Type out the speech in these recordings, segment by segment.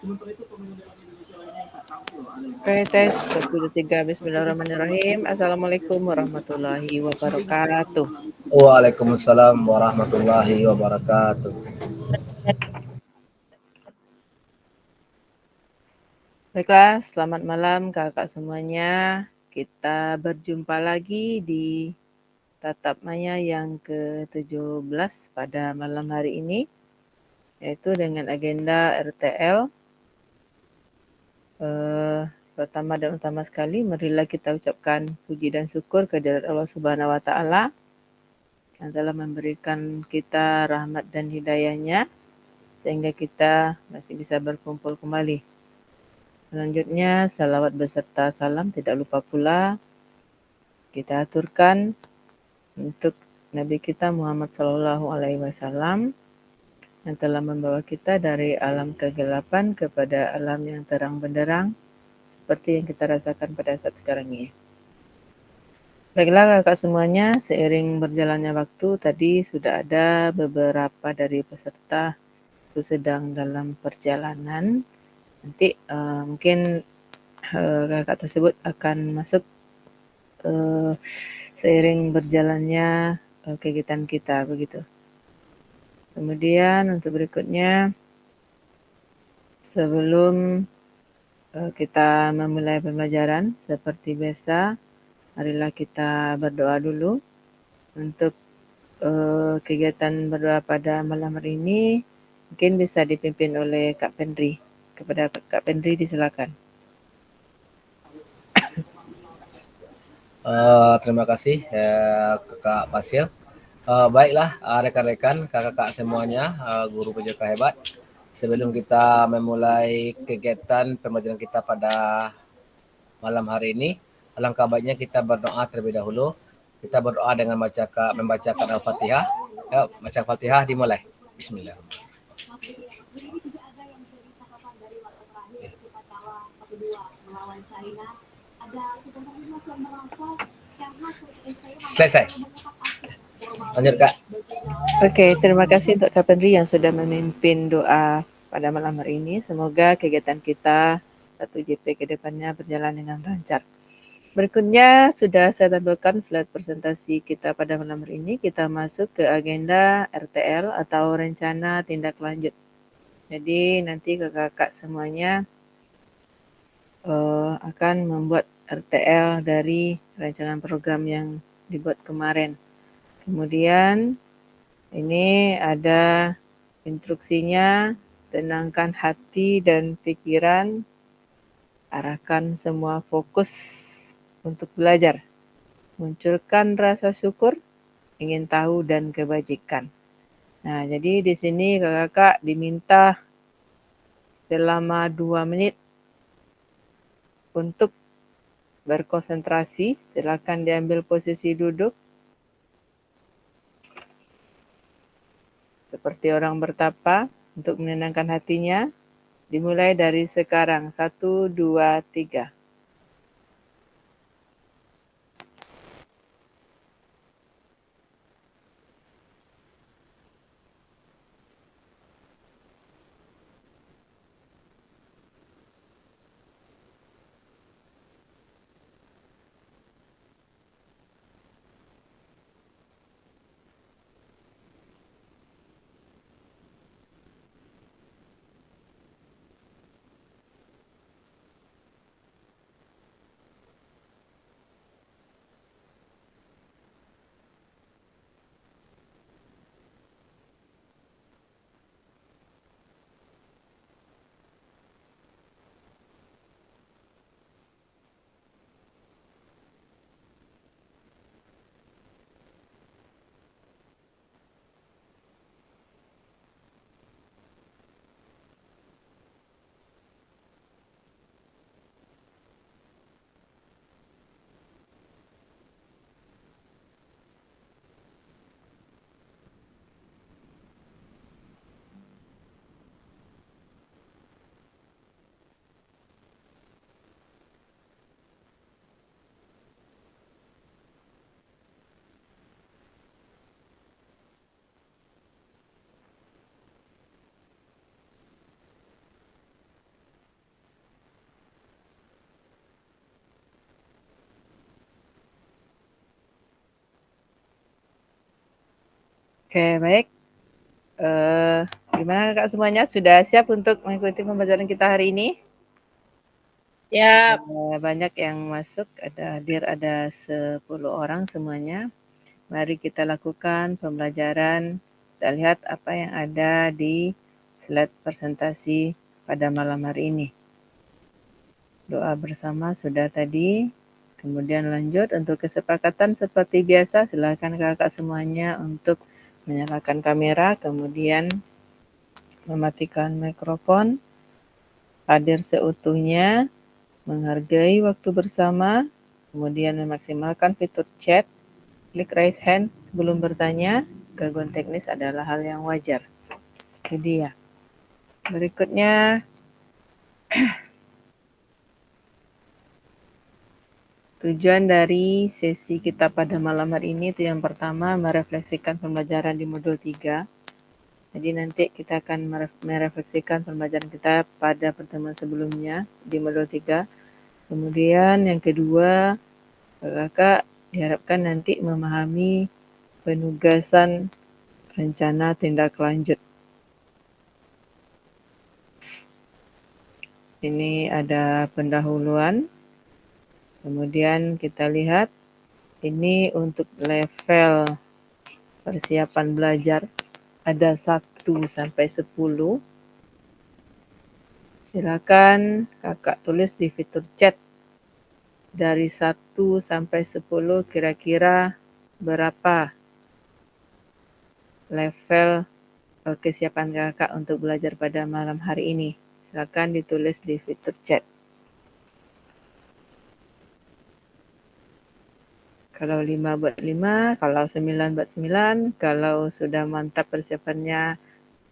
Oke, tes 1, 2, 3. Bismillahirrahmanirrahim. Assalamualaikum warahmatullahi wabarakatuh. Waalaikumsalam warahmatullahi wabarakatuh. Baiklah, selamat malam kakak semuanya. Kita berjumpa lagi di Tatap Maya yang ke-17 pada malam hari ini, yaitu dengan agenda RTL. Pertama dan utama sekali, marilah kita ucapkan puji dan syukur kehadirat Allah Subhanahu Wa Taala yang telah memberikan kita rahmat dan hidayahnya sehingga kita masih bisa berkumpul kembali. Selanjutnya, salawat beserta salam tidak lupa pula kita aturkan untuk Nabi kita Muhammad SAW yang telah membawa kita dari alam kegelapan kepada alam yang terang benderang seperti yang kita rasakan pada saat sekarang ini. Baiklah kakak semuanya, seiring berjalannya waktu tadi sudah ada beberapa dari peserta itu sedang dalam perjalanan. Nanti mungkin kakak tersebut akan masuk seiring berjalannya kegiatan kita begitu. Kemudian untuk berikutnya, sebelum kita memulai pembelajaran seperti biasa, marilah kita berdoa dulu untuk kegiatan berdoa pada malam hari ini. Mungkin bisa dipimpin oleh Kak Pendri. Kepada Kak Pendri disilakan. Terima kasih Kakak Fasil. Baiklah rekan-rekan, kakak-kakak semuanya, guru PJK hebat. Sebelum kita memulai kegiatan pembelajaran kita pada malam hari ini, alangkah baiknya kita berdoa terlebih dahulu. Kita berdoa dengan membacakan Al-Fatihah. Baca Al-Fatihah dimulai. Bismillah. Selesai. Lanjut Kak. Oke, terima kasih untuk Kak Pendri yang sudah memimpin doa pada malam hari ini. Semoga kegiatan kita 1JP ke depannya berjalan dengan lancar. Berikutnya sudah saya tampilkan slide presentasi kita pada malam hari ini. Kita masuk ke agenda RTL atau rencana tindak lanjut. Jadi nanti kakak-kakak semuanya akan membuat RTL dari rancangan program yang dibuat kemarin. Kemudian ini ada instruksinya, tenangkan hati dan pikiran, arahkan semua fokus untuk belajar, munculkan rasa syukur, ingin tahu dan kebajikan. Nah, jadi di sini kakak-kakak diminta selama 2 menit untuk berkonsentrasi. Silakan diambil posisi duduk seperti orang bertapa untuk menenangkan hatinya. Dimulai dari sekarang. 1, 2, 3. Oke, baik. Gimana Kak semuanya? Sudah siap untuk mengikuti pembelajaran kita hari ini? Ya. Banyak yang masuk, ada 10 orang semuanya. Mari kita lakukan pembelajaran. Kita lihat apa yang ada di slide presentasi pada malam hari ini. Doa bersama sudah tadi. Kemudian lanjut untuk kesepakatan seperti biasa, silakan kakak semuanya untuk menyalakan kamera, kemudian mematikan mikrofon, hadir seutuhnya, menghargai waktu bersama, kemudian memaksimalkan fitur chat, klik raise hand sebelum bertanya. Gangguan teknis adalah hal yang wajar. Itu dia. Berikutnya, tujuan dari sesi kita pada malam hari ini itu yang pertama merefleksikan pembelajaran di modul 3. Jadi nanti kita akan merefleksikan pembelajaran kita pada pertemuan sebelumnya di modul 3. Kemudian yang kedua, kakak diharapkan nanti memahami penugasan rencana tindak lanjut. Ini ada pendahuluan. Kemudian kita lihat ini untuk level persiapan belajar ada 1 sampai 10. Silakan kakak tulis di fitur chat dari 1 sampai 10 kira-kira berapa level kesiapan kakak untuk belajar pada malam hari ini. Silakan ditulis di fitur chat. Kalau 5 buat 5, kalau 9 buat 9, kalau sudah mantap persiapannya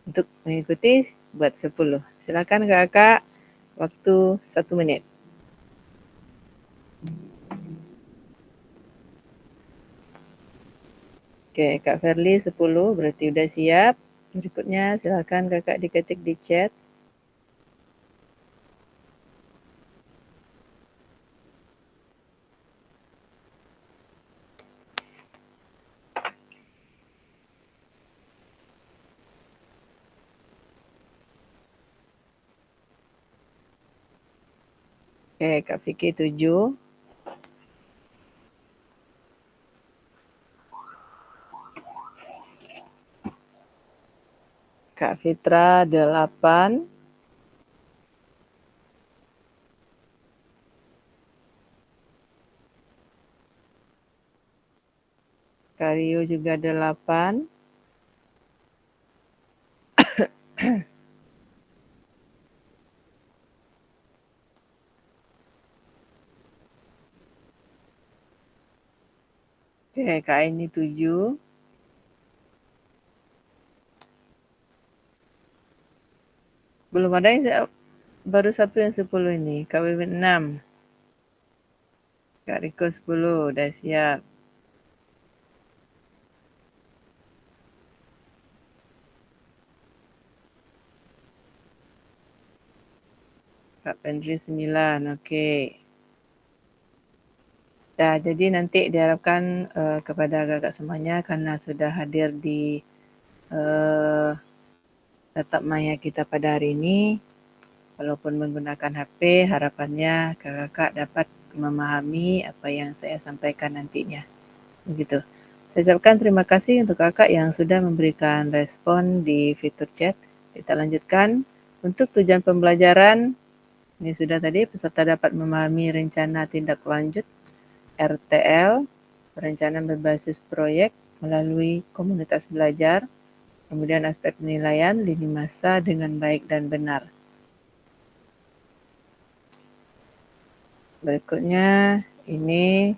untuk mengikuti buat 10. Silakan kakak, waktu 1 menit. Oke, Kak Verly 10 berarti udah siap. Berikutnya silakan kakak diketik di chat. Oke, Kak Vicky 7. Kak Fitra 8. Kak Rio juga 8. Oke, Kak ini 7. Belum ada yang baru 1 yang 10 ini. Kak Wiwin 6. Kak Riko 10, udah siap. Kak Pendri 9, oke. Dah, jadi nanti diharapkan kepada kakak semuanya karena sudah hadir di tatap maya kita pada hari ini, walaupun menggunakan HP, harapannya kakak dapat memahami apa yang saya sampaikan nantinya. Begitu. Saya ucapkan terima kasih untuk kakak yang sudah memberikan respon di fitur chat. Kita lanjutkan. Untuk tujuan pembelajaran, ini sudah tadi, peserta dapat memahami rencana tindak lanjut RTL, perencanaan berbasis proyek melalui komunitas belajar, kemudian aspek penilaian lini masa dengan baik dan benar. Berikutnya, ini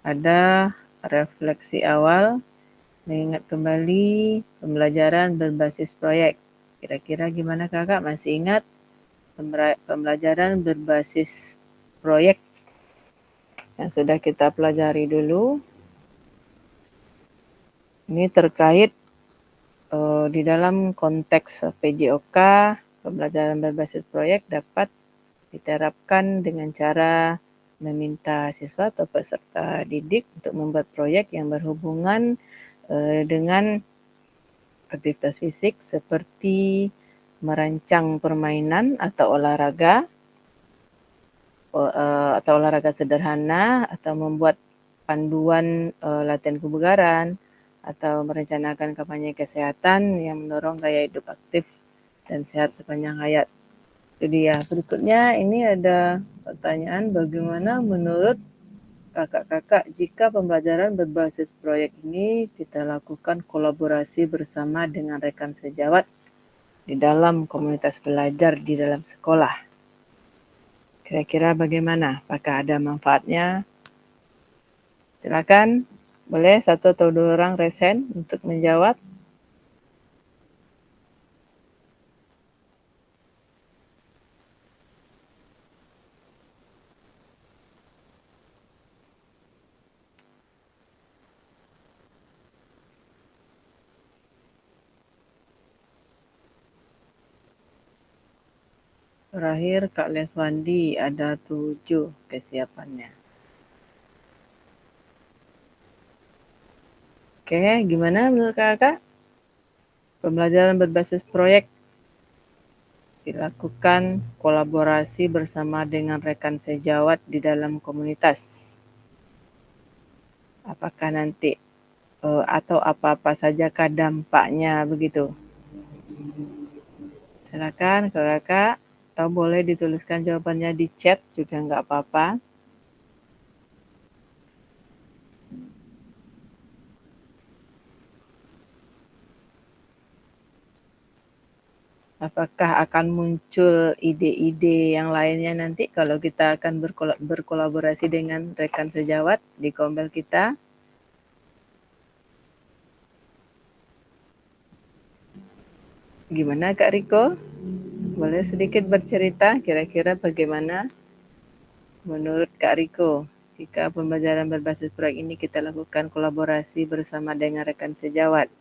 ada refleksi awal, mengingat kembali pembelajaran berbasis proyek. Kira-kira gimana kakak? Masih ingat pembelajaran berbasis proyek yang sudah kita pelajari dulu? Ini terkait di dalam konteks PJOK, pembelajaran berbasis proyek dapat diterapkan dengan cara meminta siswa atau peserta didik untuk membuat proyek yang berhubungan dengan aktivitas fisik seperti merancang permainan atau olahraga sederhana, atau membuat panduan latihan kebugaran, atau merencanakan kampanye kesehatan yang mendorong gaya hidup aktif dan sehat sepanjang hayat. Jadi ya, berikutnya ini ada pertanyaan, bagaimana menurut kakak-kakak jika pembelajaran berbasis proyek ini kita lakukan kolaborasi bersama dengan rekan sejawat di dalam komunitas belajar di dalam sekolah? Kira-kira bagaimana? Apakah ada manfaatnya? Silakan, boleh satu atau dua orang raise hand untuk menjawab. Terakhir Kak Leswandi ada 7 kesiapannya. Oke, gimana menurut kakak? Pembelajaran berbasis proyek dilakukan kolaborasi bersama dengan rekan sejawat di dalam komunitas. Apakah nanti atau apa-apa sajakah dampaknya begitu? Silakan kakak. Atau boleh dituliskan jawabannya di chat juga nggak apa-apa. Apakah akan muncul ide-ide yang lainnya nanti kalau kita akan berkolaborasi dengan rekan sejawat di Kombel kita? Gimana Kak Riko? Boleh sedikit bercerita kira-kira bagaimana menurut Kak Riko jika pembelajaran berbasis proyek ini kita lakukan kolaborasi bersama dengan rekan sejawat?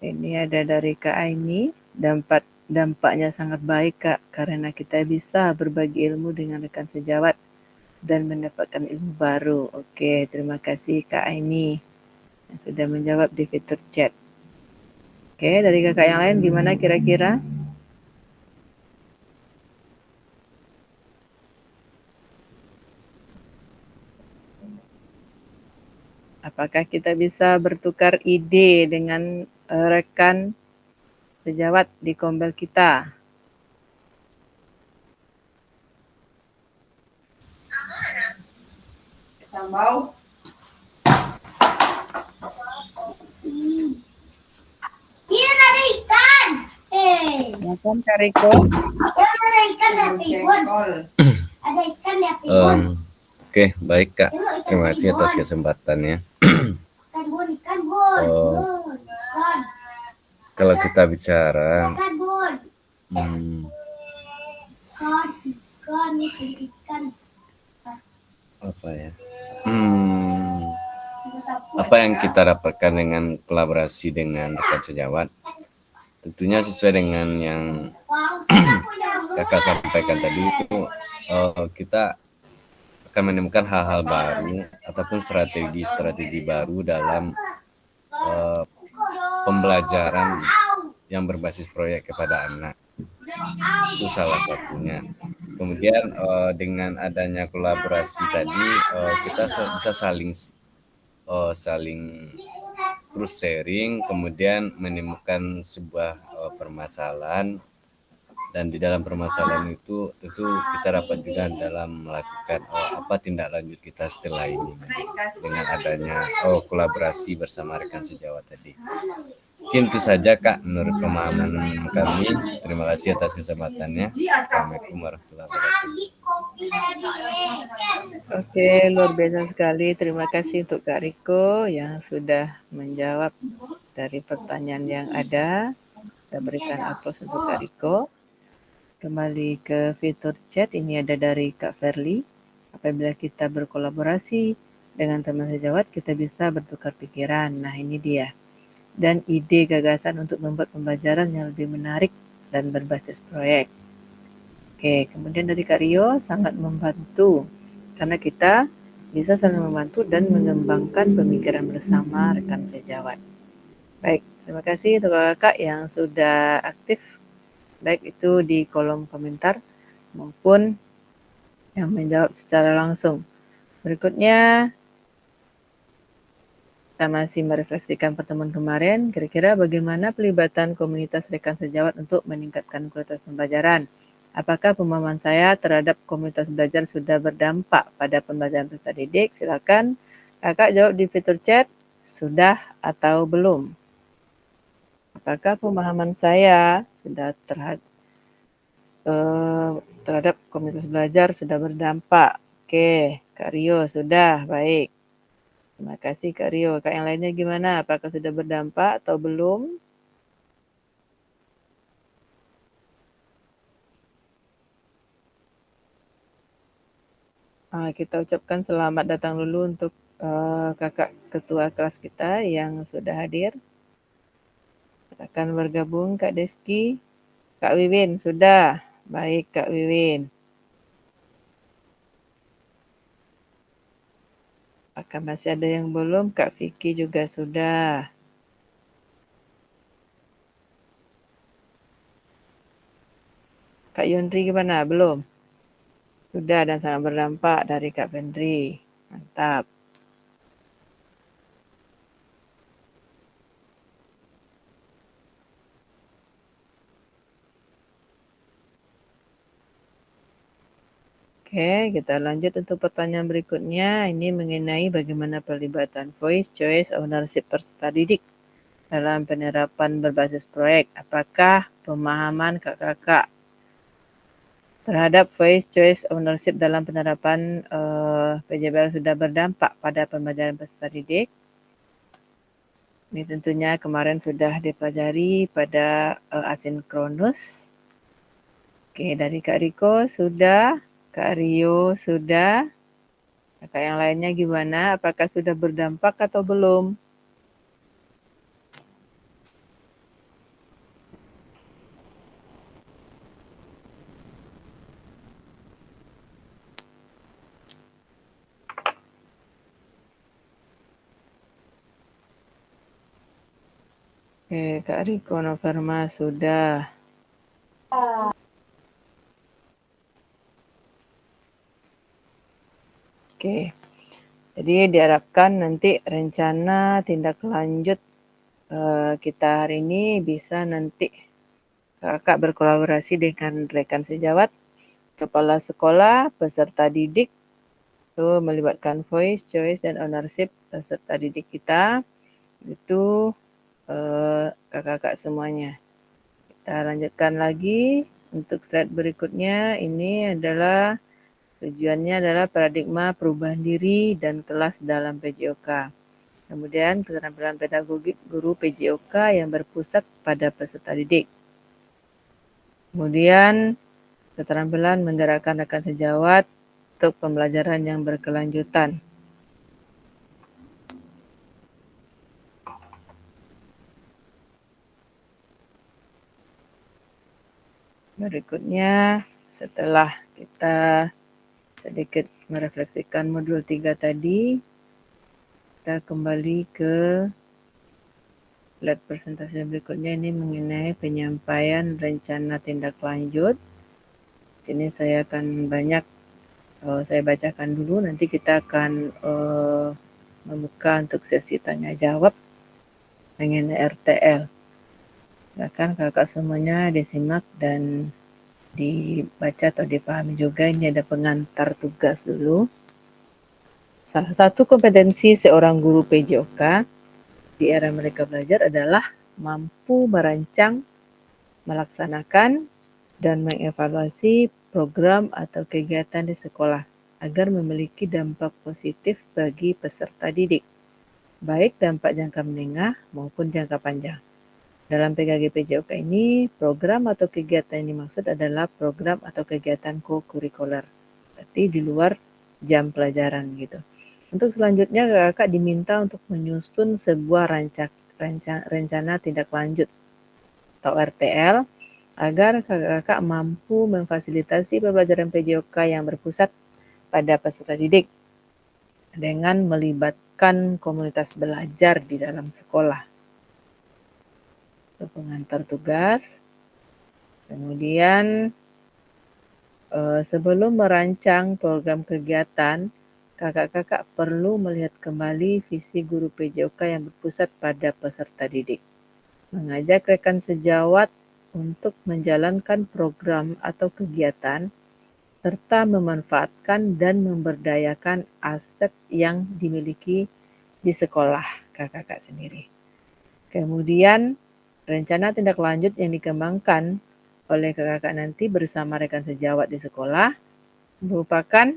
Ini ada dari Kak Aini, dampaknya sangat baik Kak, karena kita bisa berbagi ilmu dengan rekan sejawat dan mendapatkan ilmu baru. Oke, terima kasih Kak Aini yang sudah menjawab di fitur chat. Oke, dari kakak yang lain gimana kira-kira? Apakah kita bisa bertukar ide dengan rekan sejawat di Kombel kita? Sambal. Iya ada ikan. Ya kan Kak Riko? Ada ikan di Pigon. Ada ikan di Pigon. Oke, baik Kak. Terima kasih atas kesempatannya. Ikan bon. Kalau kita bicara Ikan bon. Ikan. Apa ya? Apa yang kita dapatkan dengan kolaborasi dengan rekan sejawat? Tentunya sesuai dengan yang kakak sampaikan tadi itu, kita akan menemukan hal-hal baru ataupun strategi baru dalam pembelajaran yang berbasis proyek kepada anak. Itu salah satunya. Kemudian dengan adanya kolaborasi tadi, kita bisa saling terus sharing, kemudian menemukan sebuah permasalahan, dan di dalam permasalahan itu tentu kita dapat juga dalam melakukan apa tindak lanjut kita setelah ini dengan adanya kolaborasi bersama rekan sejawat tadi. Mungkin itu saja Kak menurut pemahaman kami. Terima kasih atas kesempatannya. Assalamualaikum warahmatullahi wabarakatuh. Oke, luar biasa sekali. Terima kasih untuk Kak Riko yang sudah menjawab dari pertanyaan yang ada. Kita berikan aplaus untuk Kak Riko. Kembali ke fitur chat, ini ada dari Kak Verly. Apabila kita berkolaborasi dengan teman sejawat, kita bisa bertukar pikiran. Nah, ini dia. Dan ide gagasan untuk membuat pembelajaran yang lebih menarik dan berbasis proyek. Oke, kemudian dari Kak Rio, sangat membantu karena kita bisa saling membantu dan mengembangkan pemikiran bersama rekan sejawat. Baik, terima kasih untuk kakak yang sudah aktif, baik itu di kolom komentar maupun yang menjawab secara langsung. Berikutnya, kita masih merefleksikan pertemuan kemarin, kira-kira bagaimana pelibatan komunitas rekan sejawat untuk meningkatkan kualitas pembelajaran. Apakah pemahaman saya terhadap komunitas belajar sudah berdampak pada pembelajaran peserta didik? Silakan kakak jawab di fitur chat, sudah atau belum. Apakah pemahaman saya sudah terhadap komunitas belajar sudah berdampak? Oke, Kak Rio sudah, baik. Terima kasih Kak Rio. Kak yang lainnya gimana? Apakah sudah berdampak atau belum? Kita ucapkan selamat datang dulu untuk kakak ketua kelas kita yang sudah hadir. Akan bergabung Kak Deski. Kak Wiwin sudah. Baik Kak Wiwin. Apakah masih ada yang belum? Kak Vicky juga sudah. Kak Yundri gimana? Belum? Sudah dan sangat berdampak dari Kak Fendri. Mantap. Oke, kita lanjut untuk pertanyaan berikutnya. Ini mengenai bagaimana pelibatan voice, choice, ownership peserta didik dalam penerapan berbasis proyek. Apakah pemahaman kakak terhadap voice, choice, ownership dalam penerapan PJBL sudah berdampak pada pembelajaran peserta didik? Ini tentunya kemarin sudah dipelajari pada asinkronus. Oke, dari Kak Riko sudah. Kak Rio sudah. Kakak yang lainnya gimana? Apakah sudah berdampak atau belum? Oke, Kak Riko Noverma sudah. Oke. Jadi diharapkan nanti rencana tindak lanjut kita hari ini bisa nanti kakak berkolaborasi dengan rekan sejawat, kepala sekolah, peserta didik, itu melibatkan voice, choice, dan ownership peserta didik kita, itu kakak-kakak semuanya. Kita lanjutkan lagi untuk slide berikutnya. Ini adalah tujuannya adalah paradigma perubahan diri dan kelas dalam PJOK. Kemudian keterampilan pedagogik guru PJOK yang berpusat pada peserta didik. Kemudian keterampilan menggerakkan rekan sejawat untuk pembelajaran yang berkelanjutan. Berikutnya, setelah kita sedikit merefleksikan modul 3 tadi, kita kembali ke slide presentasi berikutnya. Ini mengenai penyampaian rencana tindak lanjut. Sini saya akan saya bacakan dulu, nanti kita akan membuka untuk sesi tanya jawab mengenai RTL. Silakan kakak semuanya disimak dan dibaca atau dipahami juga. Ini ada pengantar tugas dulu. Salah satu kompetensi seorang guru PJOK di era mereka belajar adalah mampu merancang, melaksanakan, dan mengevaluasi program atau kegiatan di sekolah agar memiliki dampak positif bagi peserta didik, baik dampak jangka menengah maupun jangka panjang. Dalam PKG PJOK ini, program atau kegiatan yang dimaksud adalah program atau kegiatan co-kurikuler, berarti di luar jam pelajaran gitu. Untuk selanjutnya, kakak diminta untuk menyusun sebuah rencana tindak lanjut atau RTL agar kakak mampu memfasilitasi pembelajaran PJOK yang berpusat pada peserta didik. dengan melibatkan komunitas belajar di dalam sekolah. Itu pengantar tugas. Kemudian sebelum merancang program kegiatan, kakak-kakak perlu melihat kembali visi guru PJOK yang berpusat pada peserta didik. Mengajak rekan sejawat untuk menjalankan program atau kegiatan serta memanfaatkan dan memberdayakan aset yang dimiliki di sekolah kakak-kakak sendiri. Kemudian, rencana tindak lanjut yang dikembangkan oleh kakak-kakak nanti bersama rekan sejawat di sekolah merupakan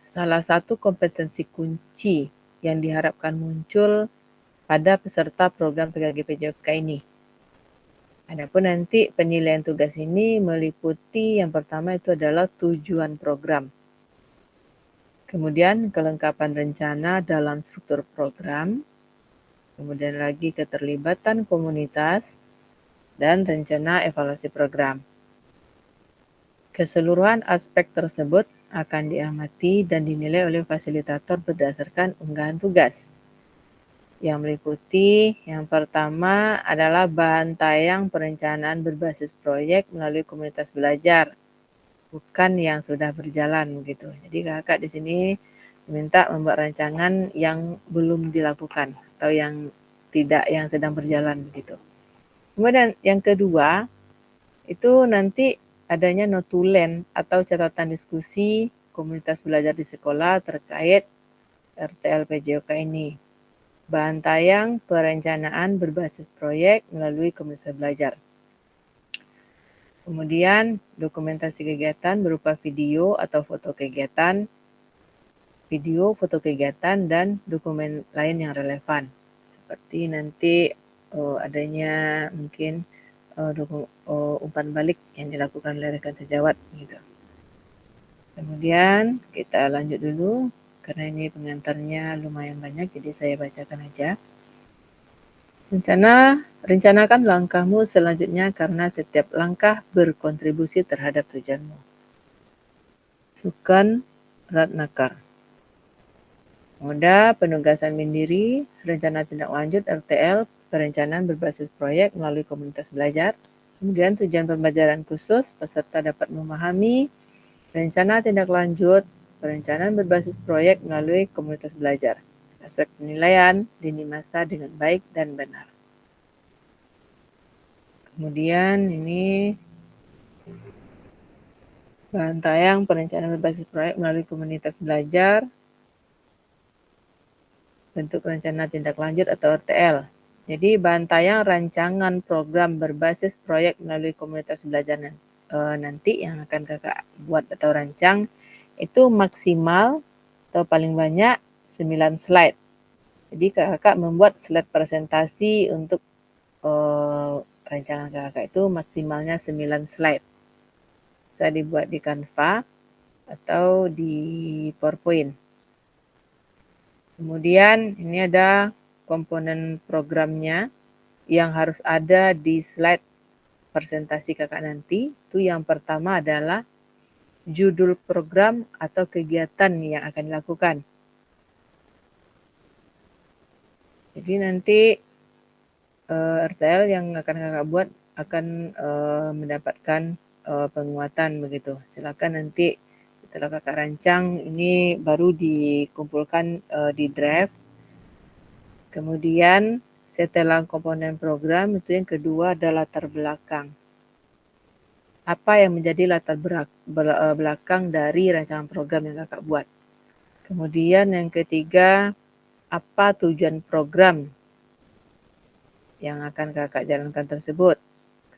salah satu kompetensi kunci yang diharapkan muncul pada peserta program PKG PJOK ini. Adapun nanti penilaian tugas ini meliputi yang pertama itu adalah tujuan program. Kemudian kelengkapan rencana dalam struktur program. Kemudian lagi keterlibatan komunitas dan rencana evaluasi program. Keseluruhan aspek tersebut akan diamati dan dinilai oleh fasilitator berdasarkan unggahan tugas. Yang meliputi yang pertama adalah bahan tayang perencanaan berbasis proyek melalui komunitas belajar, bukan yang sudah berjalan begitu. Jadi kakak di sini diminta membuat rancangan yang belum dilakukan atau yang sedang berjalan begitu. Kemudian yang kedua itu nanti adanya notulen atau catatan diskusi komunitas belajar di sekolah terkait RTL PJOK ini. Bahan tayang perencanaan berbasis proyek melalui komunitas belajar. Kemudian dokumentasi kegiatan berupa video atau foto kegiatan, video, foto kegiatan, dan dokumen lain yang relevan. Seperti nanti adanya mungkin umpan balik yang dilakukan oleh rekan sejawat gitu. Kemudian kita lanjut dulu karena ini pengantarnya lumayan banyak, jadi saya bacakan aja. Rencanakan langkahmu selanjutnya karena setiap langkah berkontribusi terhadap tujuanmu. Sukan Ratnakar. Moda penugasan mandiri, rencana tindak lanjut RTL, perencanaan berbasis proyek melalui komunitas belajar. Kemudian tujuan pembelajaran khusus, peserta dapat memahami rencana tindak lanjut, perencanaan berbasis proyek melalui komunitas belajar. Aspek penilaian, lini masa dengan baik dan benar. Kemudian ini bahan tayang perencanaan berbasis proyek melalui komunitas belajar, bentuk rencana tindak lanjut atau RTL. Jadi bahan tayang rancangan program berbasis proyek melalui komunitas belajar nanti yang akan kakak buat atau rancang itu maksimal atau paling banyak 9 slide. Jadi kakak membuat slide presentasi untuk rancangan kakak itu maksimalnya 9 slide. Bisa dibuat di Canva atau di PowerPoint. Kemudian ini ada komponen programnya yang harus ada di slide presentasi kakak nanti. Itu yang pertama adalah judul program atau kegiatan yang akan dilakukan. Jadi nanti RTL yang akan kakak buat akan mendapatkan penguatan begitu. Silakan nanti setelah kakak rancang ini baru dikumpulkan di draft. Kemudian setelah komponen program itu yang kedua adalah latar belakang. Apa yang menjadi latar belakang dari rancangan program yang kakak buat. Kemudian yang ketiga, apa tujuan program yang akan kakak jalankan tersebut.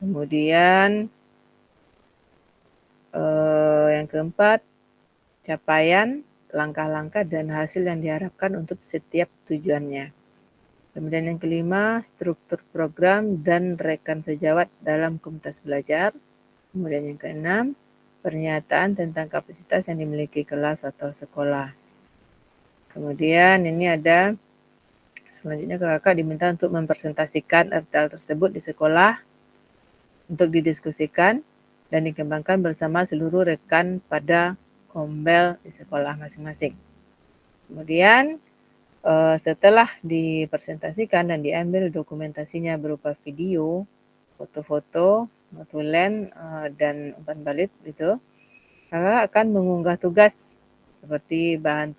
Kemudian yang keempat, capaian, langkah-langkah dan hasil yang diharapkan untuk setiap tujuannya. Kemudian yang kelima, struktur program dan rekan sejawat dalam komunitas belajar. Kemudian yang keenam, pernyataan tentang kapasitas yang dimiliki kelas atau sekolah. Kemudian ini ada, selanjutnya kakak diminta untuk mempresentasikan RTL tersebut di sekolah untuk didiskusikan dan dikembangkan bersama seluruh rekan pada kombel di sekolah masing-masing. Kemudian setelah dipresentasikan dan diambil dokumentasinya berupa video, foto-foto, notulen, dan umpan balik gitu, kakak akan mengunggah tugas seperti bahan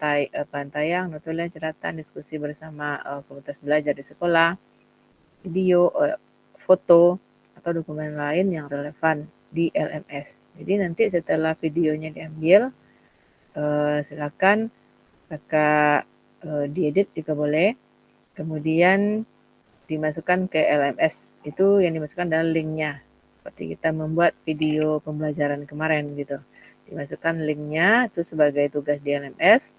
tayang, notulen, catatan, diskusi bersama komunitas belajar di sekolah, video, foto, atau dokumen lain yang relevan di LMS. Jadi nanti setelah videonya diambil, silakan kakak diedit juga boleh, kemudian dimasukkan ke LMS. Itu yang dimasukkan adalah linknya, seperti kita membuat video pembelajaran kemarin gitu. Dimasukkan linknya itu sebagai tugas di LMS.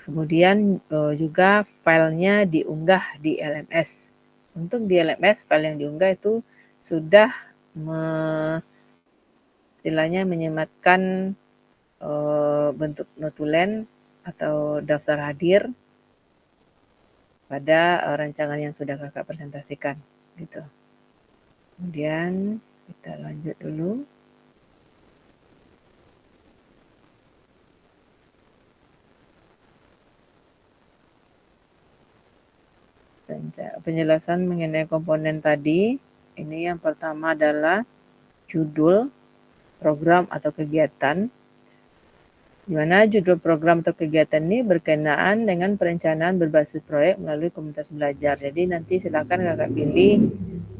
Kemudian juga filenya diunggah di LMS. Untuk di LMS, file yang diunggah itu sudah istilahnya menyematkan bentuk notulen atau daftar hadir pada rancangan yang sudah kakak presentasikan gitu. Kemudian kita lanjut dulu. Penjelasan mengenai komponen tadi, ini yang pertama adalah judul program atau kegiatan, di mana judul program atau kegiatan ini berkenaan dengan perencanaan berbasis proyek melalui komunitas belajar. Jadi nanti silakan kakak pilih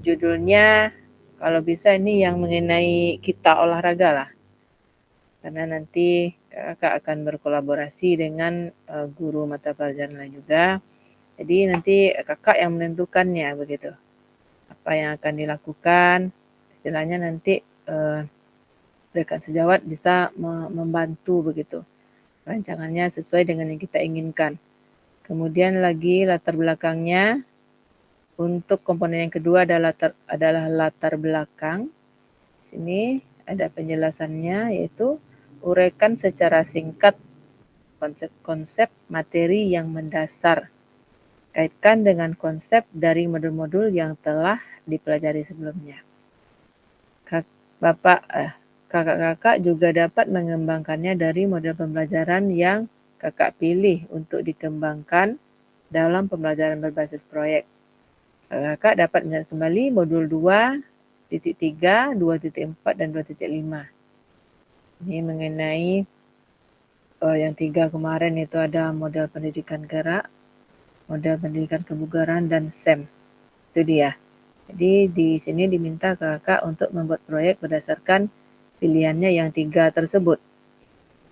judulnya, kalau bisa ini yang mengenai kita olahraga lah. Karena nanti kakak akan berkolaborasi dengan guru mata pelajaran lain juga. Jadi nanti kakak yang menentukannya begitu. Apa yang akan dilakukan, istilahnya nanti rekan sejawat bisa membantu begitu rancangannya sesuai dengan yang kita inginkan. Kemudian lagi latar belakangnya, untuk komponen yang kedua adalah latar belakang. Di sini ada penjelasannya, yaitu uraikan secara singkat konsep-konsep materi yang mendasar. Kaitkan dengan konsep dari modul-modul yang telah dipelajari sebelumnya. Kakak-kakak juga dapat mengembangkannya dari model pembelajaran yang kakak pilih untuk dikembangkan dalam pembelajaran berbasis proyek. Kakak dapat melihat kembali modul 2.3, 2.4, dan 2.5. Ini mengenai yang 3 kemarin itu ada model pendidikan gerak, model pendidikan kebugaran, dan SEM. Itu dia. Jadi di sini diminta kakak untuk membuat proyek berdasarkan pilihannya yang 3 tersebut.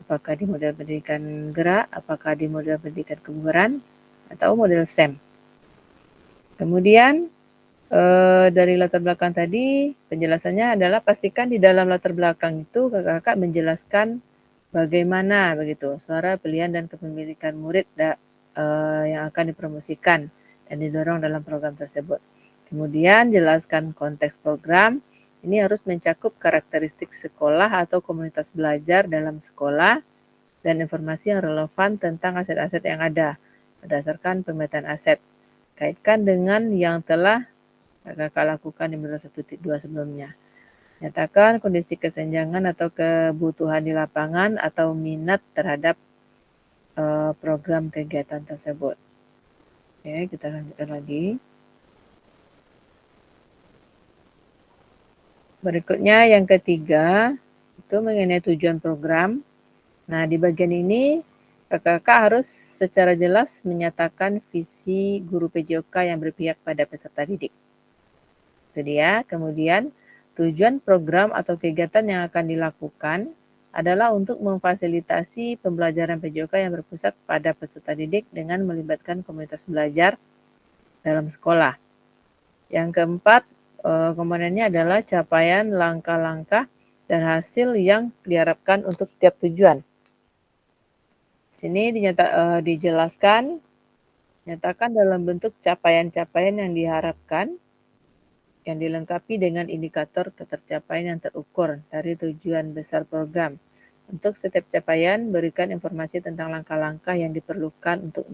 Apakah di model pendidikan gerak, apakah di model pendidikan kebugaran, atau model SEM. Kemudian dari latar belakang tadi, penjelasannya adalah pastikan di dalam latar belakang itu kakak-kakak menjelaskan bagaimana begitu suara pilihan dan kepemilikan murid yang akan dipromosikan dan didorong dalam program tersebut. Kemudian jelaskan konteks program. Ini harus mencakup karakteristik sekolah atau komunitas belajar dalam sekolah dan informasi yang relevan tentang aset-aset yang ada berdasarkan pemetaan aset. Kaitkan dengan yang telah kakak lakukan di modul 1.2 sebelumnya. Nyatakan kondisi kesenjangan atau kebutuhan di lapangan atau minat terhadap program kegiatan tersebut. Oke, kita lanjutkan lagi. Berikutnya yang ketiga, itu mengenai tujuan program. Nah, di bagian ini kakak harus secara jelas menyatakan visi guru PJOK yang berpihak pada peserta didik. Itu dia. Kemudian tujuan program atau kegiatan yang akan dilakukan adalah untuk memfasilitasi pembelajaran PJOK yang berpusat pada peserta didik dengan melibatkan komunitas belajar dalam sekolah. Yang keempat, komponennya adalah capaian langkah-langkah dan hasil yang diharapkan untuk tiap tujuan. Sini dijelaskan, nyatakan dalam bentuk capaian-capaian yang diharapkan, yang dilengkapi dengan indikator ketercapaian yang terukur dari tujuan besar program. Untuk setiap capaian, berikan informasi tentang langkah-langkah yang diperlukan untuk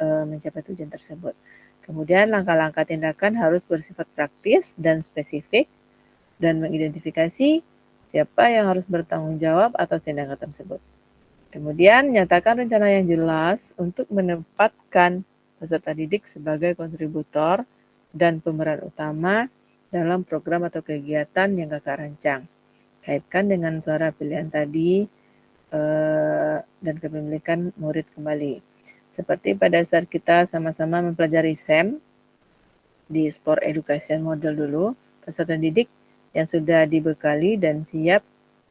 mencapai tujuan tersebut. Kemudian langkah-langkah tindakan harus bersifat praktis dan spesifik dan mengidentifikasi siapa yang harus bertanggung jawab atas tindakan tersebut. Kemudian nyatakan rencana yang jelas untuk menempatkan peserta didik sebagai kontributor dan pemeran utama dalam program atau kegiatan yang kakak rancang. Kaitkan dengan suara pilihan tadi dan kepemilikan murid kembali. Seperti pada saat kita sama-sama mempelajari SEM di Sport Education Model dulu, peserta didik yang sudah dibekali dan siap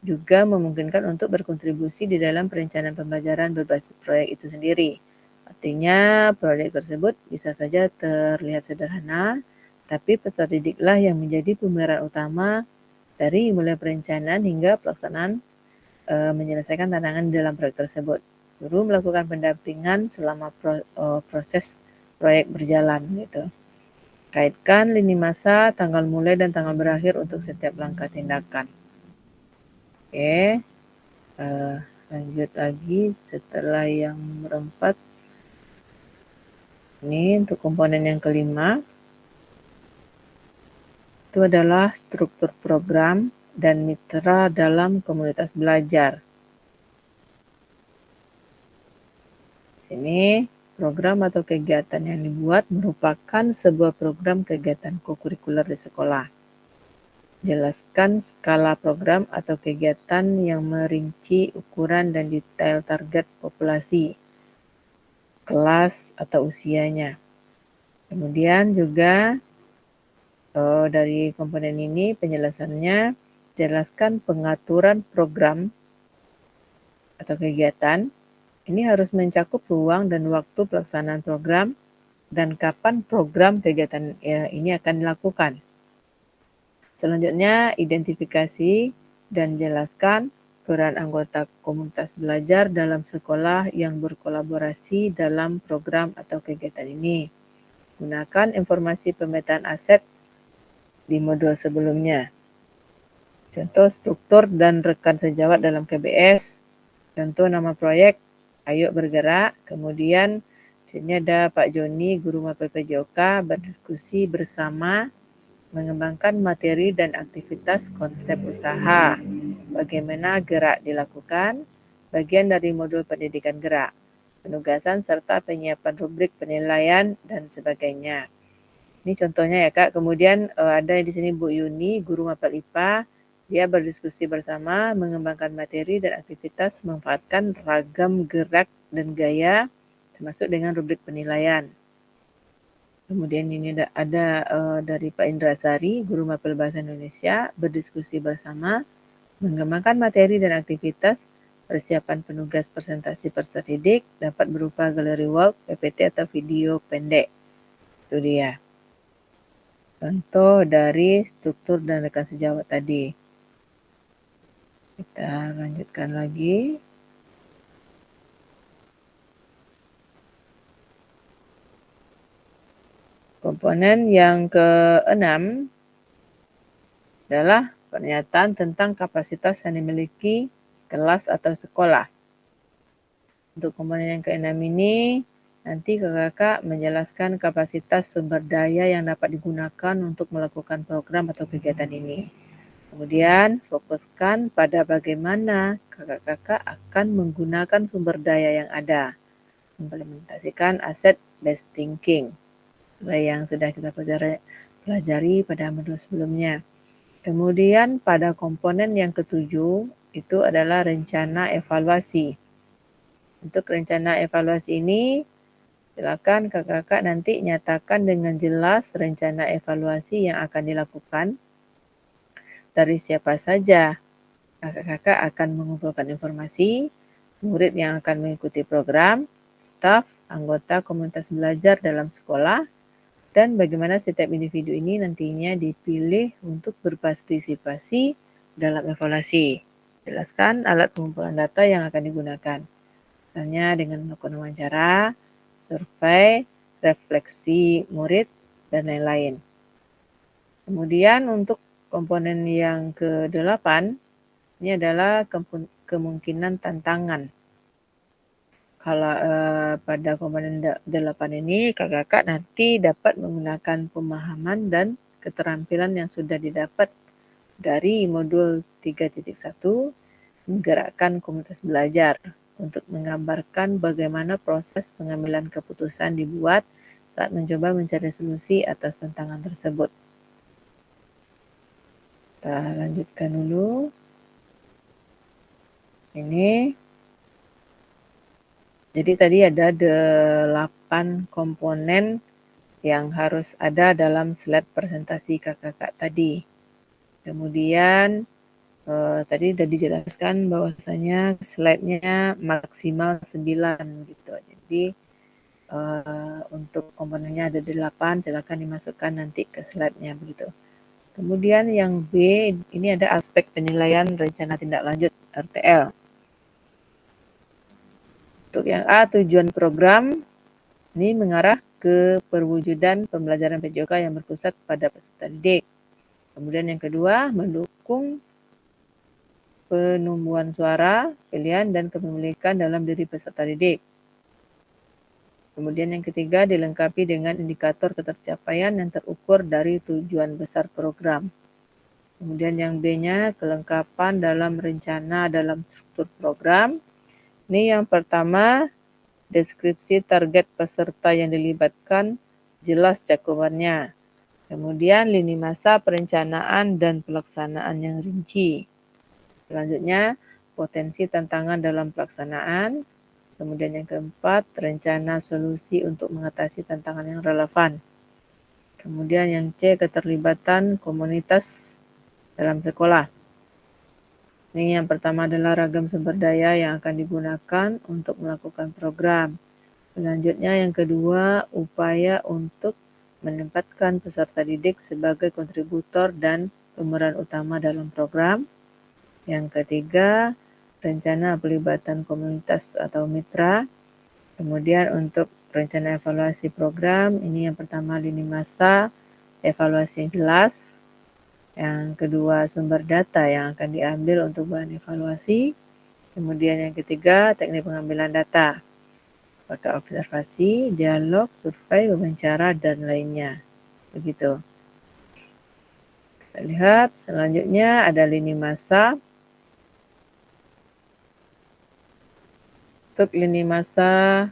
juga memungkinkan untuk berkontribusi di dalam perencanaan pembelajaran berbasis proyek itu sendiri. Artinya proyek tersebut bisa saja terlihat sederhana, tapi peserta didiklah yang menjadi pemeran utama dari mulai perencanaan hingga pelaksanaan menyelesaikan tantangan dalam proyek tersebut. Guru melakukan pendampingan selama proses proyek berjalan gitu. Kaitkan lini masa, tanggal mulai dan tanggal berakhir untuk setiap langkah tindakan. Oke, lanjut lagi setelah yang nomor 4. Ini untuk komponen yang kelima. Itu adalah struktur program dan mitra dalam komunitas belajar. Sini program atau kegiatan yang dibuat merupakan sebuah program kegiatan kokurikuler di sekolah. Jelaskan skala program atau kegiatan yang merinci ukuran dan detail target populasi, kelas atau usianya. Kemudian juga dari komponen ini penjelasannya, jelaskan pengaturan program atau kegiatan. Ini harus mencakup ruang dan waktu pelaksanaan program dan kapan program kegiatan ini akan dilakukan. Selanjutnya, identifikasi dan jelaskan peran anggota komunitas belajar dalam sekolah yang berkolaborasi dalam program atau kegiatan ini. Gunakan informasi pemetaan aset di modul sebelumnya. Contoh struktur dan rekan sejawat dalam KBS. Contoh nama proyek, Ayo Bergerak. Kemudian sini ada Pak Joni, Guru Mapel PJOK, berdiskusi bersama mengembangkan materi dan aktivitas konsep usaha. Bagaimana gerak dilakukan? Bagian dari modul pendidikan gerak. Penugasan serta penyiapan rubrik penilaian dan sebagainya. Ini contohnya ya Kak. Kemudian ada di sini Bu Yuni, Guru Mapel IPA. Dia berdiskusi bersama mengembangkan materi dan aktivitas memanfaatkan ragam gerak dan gaya termasuk dengan rubrik penilaian. Kemudian ini ada dari Pak Indra Sari, Guru Mapel Bahasa Indonesia, berdiskusi bersama mengembangkan materi dan aktivitas persiapan penugas presentasi peserta didik dapat berupa galeri walk, PPT atau video pendek. Itu dia. Contoh dari struktur dan rekan sejawat tadi. Kita lanjutkan lagi. Komponen yang ke-6 adalah pernyataan tentang kapasitas yang dimiliki kelas atau sekolah. Untuk komponen yang ke-6 ini, nanti kakak menjelaskan kapasitas sumber daya yang dapat digunakan untuk melakukan program atau kegiatan ini. Kemudian fokuskan pada bagaimana kakak-kakak akan menggunakan sumber daya yang ada. Implementasikan asset based thinking yang sudah kita pelajari pada modul sebelumnya. Kemudian pada komponen yang ke-7 itu adalah rencana evaluasi. Untuk rencana evaluasi ini, silakan kakak-kakak nanti nyatakan dengan jelas rencana evaluasi yang akan dilakukan. Dari siapa saja kakak-kakak akan mengumpulkan informasi, murid yang akan mengikuti program, staf, anggota komunitas belajar dalam sekolah, dan bagaimana setiap individu ini nantinya dipilih untuk berpartisipasi dalam evaluasi. Jelaskan alat pengumpulan data yang akan digunakan. Misalnya dengan melakukan wawancara, survei, refleksi murid, dan lain-lain. Kemudian untuk komponen yang ke-8, ini adalah kemungkinan tantangan. Kalau pada komponen 8 ini, kakak-kakak nanti dapat menggunakan pemahaman dan keterampilan yang sudah didapat dari modul 3.1, menggerakkan komunitas belajar. untuk menggambarkan bagaimana proses pengambilan keputusan dibuat saat mencoba mencari solusi atas tantangan tersebut. Kita lanjutkan dulu. Ini. Jadi tadi ada 8 komponen yang harus ada dalam slide presentasi kakak-kakak tadi. Kemudian tadi sudah dijelaskan bahwasanya slide-nya maksimal 9 gitu. Jadi untuk komponennya ada 8, silakan dimasukkan nanti ke slide-nya begitu. Kemudian yang B, ini ada aspek penilaian rencana tindak lanjut RTL. Untuk yang A, tujuan program ini mengarah ke perwujudan pembelajaran PJOK yang berpusat pada peserta didik. Kemudian yang kedua, mendukung penumbuhan suara, pilihan, dan kepemilikan dalam diri peserta didik. Kemudian yang ketiga, dilengkapi dengan indikator ketercapaian yang terukur dari tujuan besar program. Kemudian yang B-nya, kelengkapan dalam rencana dalam struktur program. Ini yang pertama, deskripsi target peserta yang dilibatkan, jelas cakupannya. Kemudian lini masa perencanaan dan pelaksanaan yang rinci. Selanjutnya, potensi tantangan dalam pelaksanaan. Kemudian yang keempat, rencana solusi untuk mengatasi tantangan yang relevan. Kemudian yang C, keterlibatan komunitas dalam sekolah. Ini yang pertama adalah ragam sumber daya yang akan digunakan untuk melakukan program. Selanjutnya yang kedua, upaya untuk menempatkan peserta didik sebagai kontributor dan pemeran utama dalam program. Yang ketiga, rencana pelibatan komunitas atau mitra. Kemudian untuk rencana evaluasi program, ini yang pertama lini masa, evaluasi yang jelas. Yang kedua, sumber data yang akan diambil untuk bahan evaluasi. Kemudian yang ketiga, teknik pengambilan data. Pakai observasi, dialog, survei, wawancara, dan lainnya. Begitu. Kita lihat selanjutnya ada lini masa. Untuk lini masa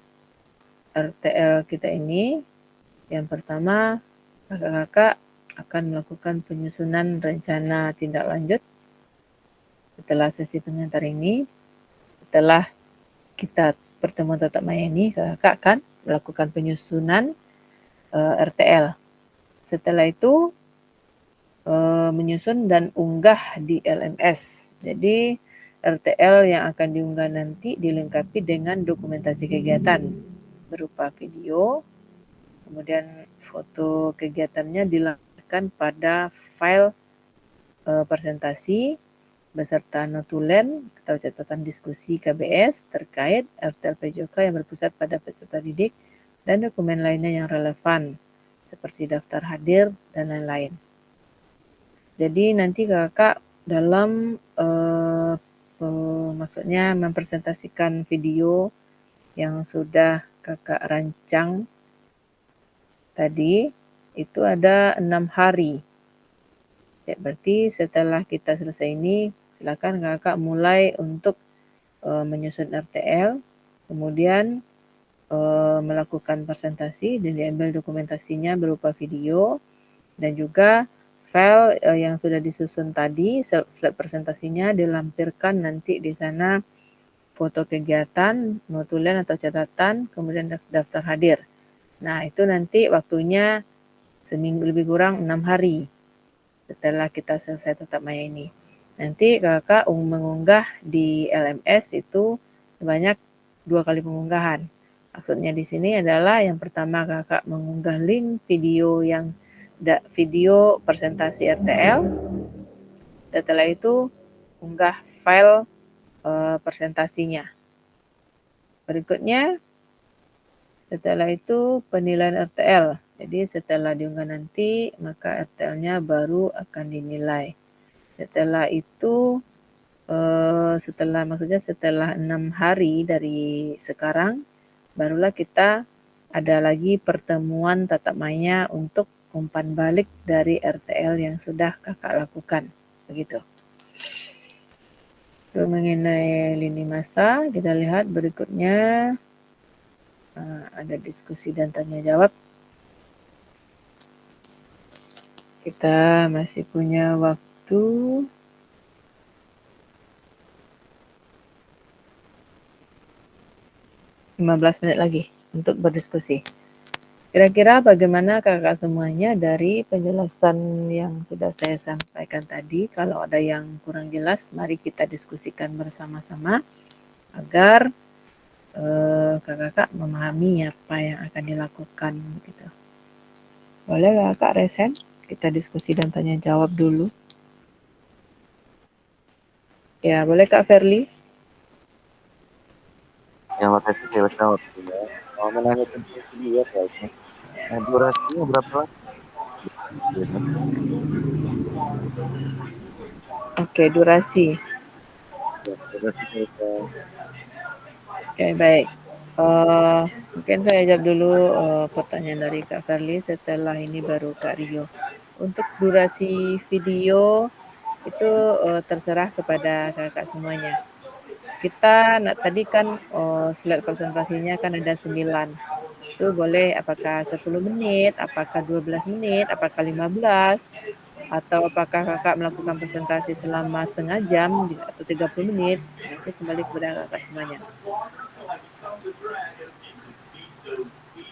RTL kita ini, yang pertama, kakak-kakak akan melakukan penyusunan rencana tindak lanjut. Setelah sesi pengantar ini, setelah kita pertemuan tatap maya ini, kakak akan melakukan penyusunan RTL. Setelah itu, menyusun dan unggah di LMS. Jadi, RTL yang akan diunggah nanti dilengkapi dengan dokumentasi kegiatan berupa video, kemudian foto kegiatannya dilampirkan pada file presentasi beserta notulen atau catatan diskusi KBS terkait RTL PJOK yang berpusat pada peserta didik dan dokumen lainnya yang relevan seperti daftar hadir dan lain-lain. Jadi nanti kakak dalam maksudnya mempresentasikan video yang sudah kakak rancang tadi itu ada 6 hari. Ya, berarti setelah kita selesai ini silakan kakak mulai untuk menyusun RTL, kemudian melakukan presentasi dan diambil dokumentasinya berupa video dan juga file yang sudah disusun tadi, slide presentasinya dilampirkan nanti di sana foto kegiatan, notulen atau catatan, kemudian daftar hadir. Nah, itu nanti waktunya seminggu lebih kurang 6 hari setelah kita selesai tatap maya ini. Nanti kakak mengunggah di LMS itu sebanyak 2 kali pengunggahan. Maksudnya di sini adalah yang pertama kakak mengunggah link video yang video presentasi RTL. Setelah itu unggah file presentasinya. Berikutnya setelah itu penilaian RTL. Jadi setelah diunggah nanti maka RTL-nya baru akan dinilai. Setelah itu setelah 6 hari dari sekarang barulah kita ada lagi pertemuan tatap maya untuk umpan balik dari RTL yang sudah kakak lakukan. Begitu. Itu mengenai lini masa, kita lihat berikutnya ada diskusi dan tanya jawab. Kita masih punya waktu 15 menit lagi untuk berdiskusi. Kira-kira bagaimana kakak semuanya dari penjelasan yang sudah saya sampaikan tadi? Kalau ada yang kurang jelas, mari kita diskusikan bersama-sama agar kakak-kakak memahami apa yang akan dilakukan. Gitu. Boleh kakak resen? Kita diskusi dan tanya jawab dulu. Ya, boleh Kak Verly? Ya, makasih saya waktunya. Mau menanya tentang video kayaknya. Durasinya berapa lama? Oke, durasi. Ya, durasi kita. Oke, baik. Mungkin saya jawab dulu pertanyaan dari Kak Verly, setelah ini baru Kak Rio. Untuk durasi video itu terserah kepada kakak semuanya. Kita tadi kan slide presentasinya kan ada 9. Itu boleh apakah 10 menit, apakah 12 menit, apakah 15, atau apakah kakak melakukan presentasi selama setengah jam atau 30 menit. Itu kembali kepada kakak semuanya.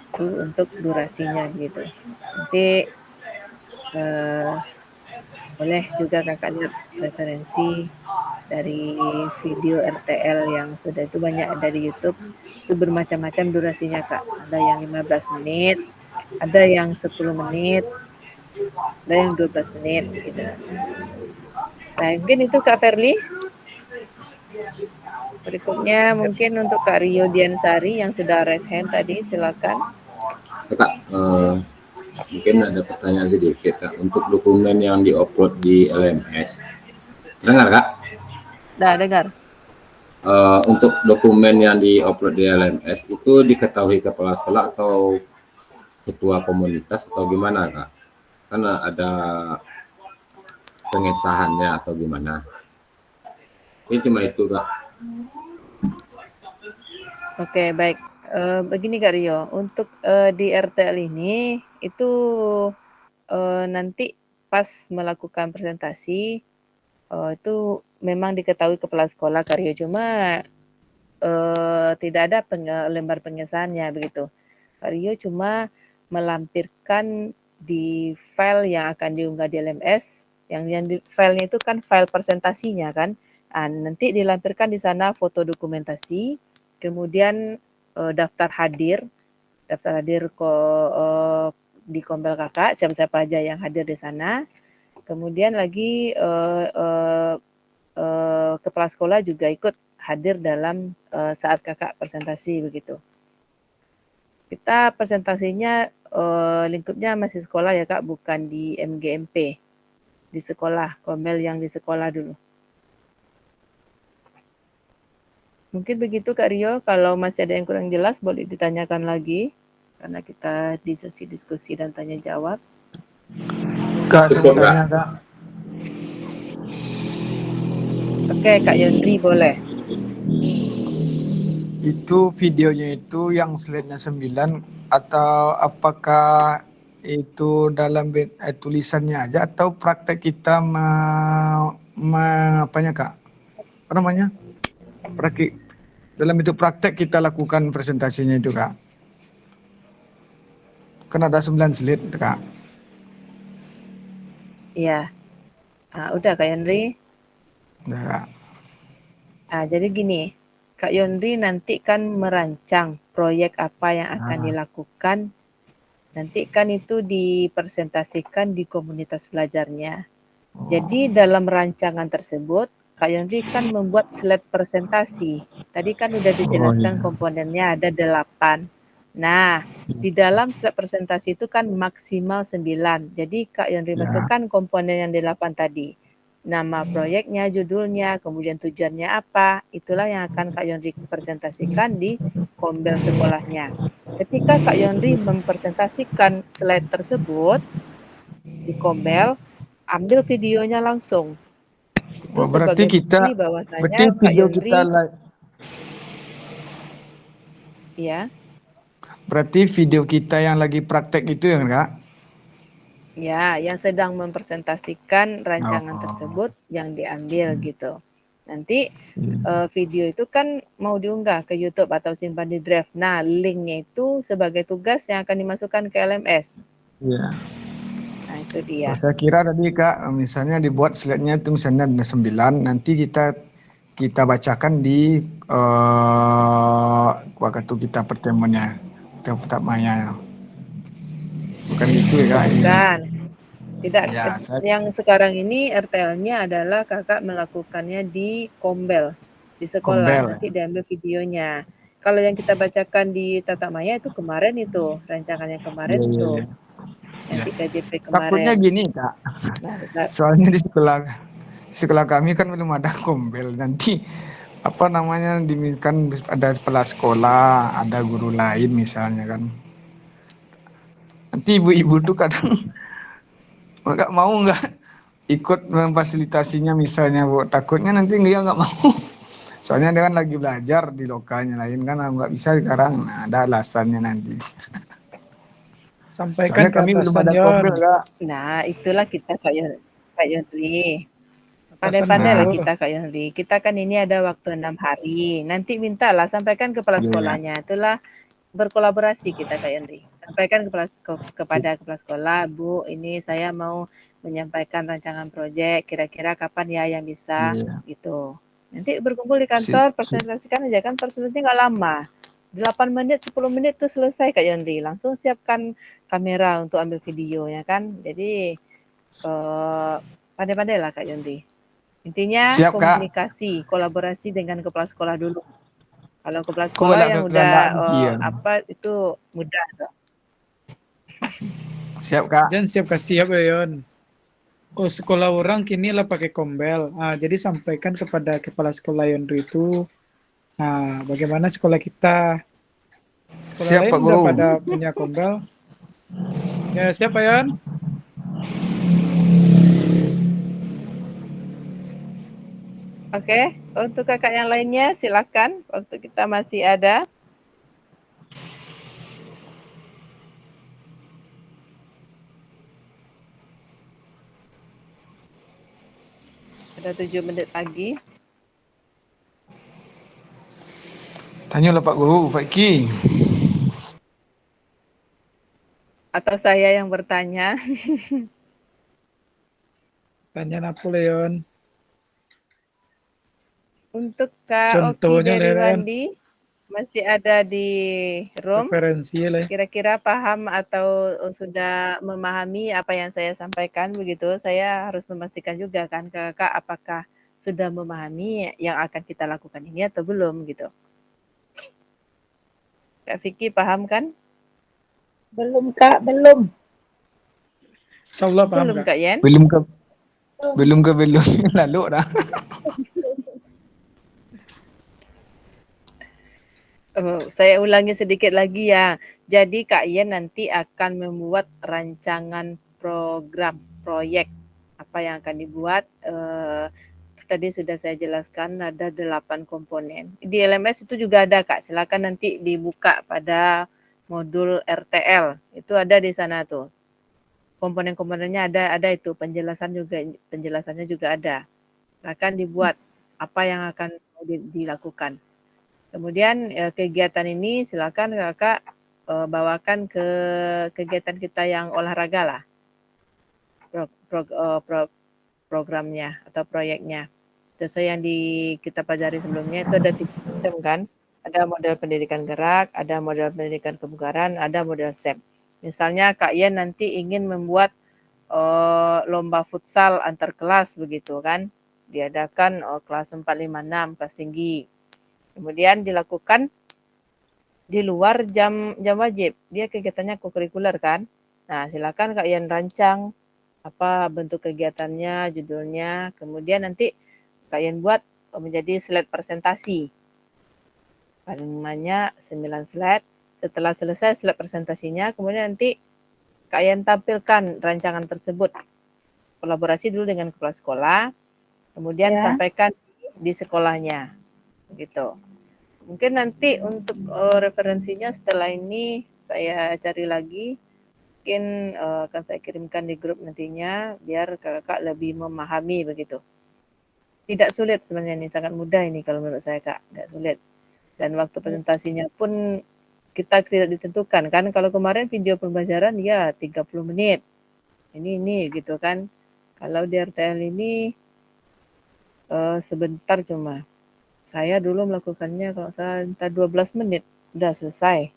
Itu untuk durasinya gitu. Nanti boleh juga kakak lihat referensi dari video RTL yang sudah itu banyak ada di YouTube. Itu bermacam-macam durasinya Kak. Ada yang 15 menit, ada yang 10 menit, ada yang 12 menit gitu. Nah, mungkin itu Kak Verly. Berikutnya mungkin untuk Kak Rio Diansari yang sudah raise hand tadi, silakan. Kak, mungkin ada pertanyaan sedikit Kak. Untuk dokumen yang diupload di LMS, dengar Kak? Dah dengar. Untuk dokumen yang diupload di LMS itu diketahui kepala sekolah atau ketua komunitas atau gimana Kak? Karena ada pengesahannya atau gimana? Ini cuma itu Kak. Oke, baik. Begini Kak Rio, untuk di RTL ini itu nanti pas melakukan presentasi itu memang diketahui kepala sekolah Kak Rio, cuma tidak ada lembar pengesahannya begitu. Kak Rio cuma melampirkan di file yang akan diunggah di LMS, yang di filenya itu kan file presentasinya kan. Nanti dilampirkan di sana foto dokumentasi, kemudian daftar hadir di Kombel kakak, siapa-siapa aja yang hadir di sana. Kemudian lagi kepala sekolah juga ikut hadir dalam saat kakak presentasi begitu. Kita presentasinya lingkupnya masih sekolah ya Kak, bukan di MGMP. Di sekolah, Kombel yang di sekolah dulu. Mungkin begitu Kak Rio, kalau masih ada yang kurang jelas boleh ditanyakan lagi. Karena kita di sesi diskusi dan tanya jawab. Kak, saya mau tanya Kak. Oke, Kak Yondri boleh. Itu videonya itu yang slide-nya 9 atau apakah itu dalam tulisannya aja atau praktek kita apanya Kak? Apa namanya? Praktek. Dalam itu praktek kita lakukan presentasinya itu Kak. Kan ada 9 slide Kak. Iya. Udah Kak Yondri? Udah Kak. Jadi gini, Kak Yondri nanti kan merancang proyek apa yang akan dilakukan. Nanti kan itu dipresentasikan di komunitas belajarnya. Jadi dalam rancangan tersebut, Kak Yondri kan membuat slide presentasi. Tadi kan udah dijelaskan komponennya ada 8. Nah, di dalam slide presentasi itu kan maksimal 9. Jadi Kak Yondri masukkan komponen yang 8 tadi. Nama proyeknya, judulnya, kemudian tujuannya apa, itulah yang akan Kak Yondri presentasikan di Kombel sekolahnya. Ketika Kak Yondri mempresentasikan slide tersebut di Kombel, ambil videonya langsung. Itu Oh, berarti sebagai kita, bukti berarti bahwasanya Kak video Yondri, kita ya, berarti video kita yang lagi praktek itu ya Kak? ya, yang sedang mempresentasikan rancangan Oh. tersebut yang diambil gitu. Nanti Iya. video itu kan mau diunggah ke YouTube atau simpan di drive. Nah, linknya itu sebagai tugas yang akan dimasukkan ke LMS. Iya. Nah, itu dia. Saya kira tadi Kak, misalnya dibuat slide-nya itu misalnya ada 9, nanti kita bacakan di waktu kita pertemuannya, kita pertamanya. Bukan gitu ya Kak? Bukan. Tidak, Ya, yang sekarang ini RTL-nya adalah kakak melakukannya di Kombel, di sekolah. Kombel. Nanti diambil videonya. Kalau yang kita bacakan di Tatap Maya itu kemarin itu, rancangannya kemarin Iya, iya, itu. iya. Yang di KJP Takutnya kemarin. gini Kak, Nah, soalnya di sekolah kami kan belum ada Kombel. Nanti apa namanya diminkan ada kepala sekolah, ada guru lain misalnya kan. Nanti ibu-ibu tuh kadang nggak mau nggak ikut memfasilitasinya misalnya Bu. Takutnya nanti dia nggak mau. Soalnya dia kan lagi belajar di lokalnya lain kan nggak bisa sekarang. Nah, ada alasannya nanti. Sampaikan Soalnya ke kami belum atasan ada Yon. Kombel Kak. nah itulah kita Kak Yondri. Atasan Pandai-pandailah itu. kita Kak Yondri. Kita kan ini ada waktu 6 hari. Nanti mintalah sampaikan kepala Iya, iya. sekolahnya. Itulah berkolaborasi kita Kak Yondri. Sampaikan kepada kepala sekolah, Bu, ini saya mau menyampaikan rancangan proyek, kira-kira kapan ya yang bisa Iya. gitu. Nanti berkumpul di kantor, presentasikan aja kan, presentasinya nggak lama. 8 menit, 10 menit tuh selesai Kak Yondri. Langsung siapkan kamera untuk ambil videonya kan. Jadi pandai-pandailah Kak Yondri. Intinya Siap, Kak. komunikasi, kolaborasi dengan kepala sekolah dulu. Kalau kepala Kok sekolah nggak yang ke- udah nggak iya. apa itu mudah tuh. Siap Kak. Jangan siap kasih ya Yon. Oh, sekolah orang kini lah pakai Kombel. Jadi sampaikan kepada kepala sekolah Yondri itu, bagaimana sekolah kita. Sekolah Siap, lain Pak udah Guru. pada punya Kombel. Ya, siap Pak Yon? Oke, untuk kakak yang lainnya silakan. Waktu kita masih ada. Ada 7 menit lagi. Tanyalah Pak Guru, Pak Ki. Atau saya yang bertanya. Tanya apa Leon? Untuk Kak Oki Contohnya dari Leon. Wandi, masih ada di room. Referensi Le. Kira-kira paham atau sudah memahami apa yang saya sampaikan begitu? Saya harus memastikan juga kan Kakak apakah sudah memahami yang akan kita lakukan ini atau belum gitu. Kak Vicky paham kan? Belum Kak, belum. Insyaallah paham Belum Kak. Kak Yen? Belum lalu dah. Saya ulangi sedikit lagi ya. Jadi Kak Yen nanti akan membuat rancangan program, proyek. Apa yang akan dibuat, tadi sudah saya jelaskan ada 8 komponen. Di LMS itu juga ada Kak, silakan nanti dibuka pada modul RTL. Itu ada di sana tuh. Komponen-komponennya ada itu, penjelasannya juga ada. Akan dibuat apa yang akan dilakukan. Kemudian kegiatan ini silakan Kakak bawakan ke kegiatan kita yang olahraga lah. Programnya atau proyeknya. Sesuai yang kita pelajari sebelumnya itu ada 3 macam kan. Ada model pendidikan gerak, ada model pendidikan kebugaran, ada model SEM. Misalnya Kak Yen nanti ingin membuat lomba futsal antar kelas begitu kan. Diadakan kelas 4, 5, 6, kelas tinggi. Kemudian dilakukan di luar jam wajib. Dia kegiatannya kokurikuler kan. Nah, silakan Kak Yen rancang apa bentuk kegiatannya, judulnya. Kemudian nanti Kak Yen buat menjadi slide presentasi. Paling banyak 9 slide. Setelah selesai slide presentasinya, kemudian nanti Kak Yen tampilkan rancangan tersebut. Kolaborasi dulu dengan kepala sekolah. kemudian Ya. sampaikan di sekolahnya, gitu. Mungkin nanti untuk referensinya setelah ini saya cari lagi, mungkin akan saya kirimkan di grup nantinya biar kakak lebih memahami begitu. Tidak sulit sebenarnya ini, sangat mudah ini kalau menurut saya Kak, tidak sulit. Dan waktu presentasinya pun kita tidak ditentukan kan, kalau kemarin video pembelajaran ya 30 menit, ini gitu kan. Kalau di RTL ini sebentar cuma. Saya dulu melakukannya kalau saya entah 12 menit, udah selesai.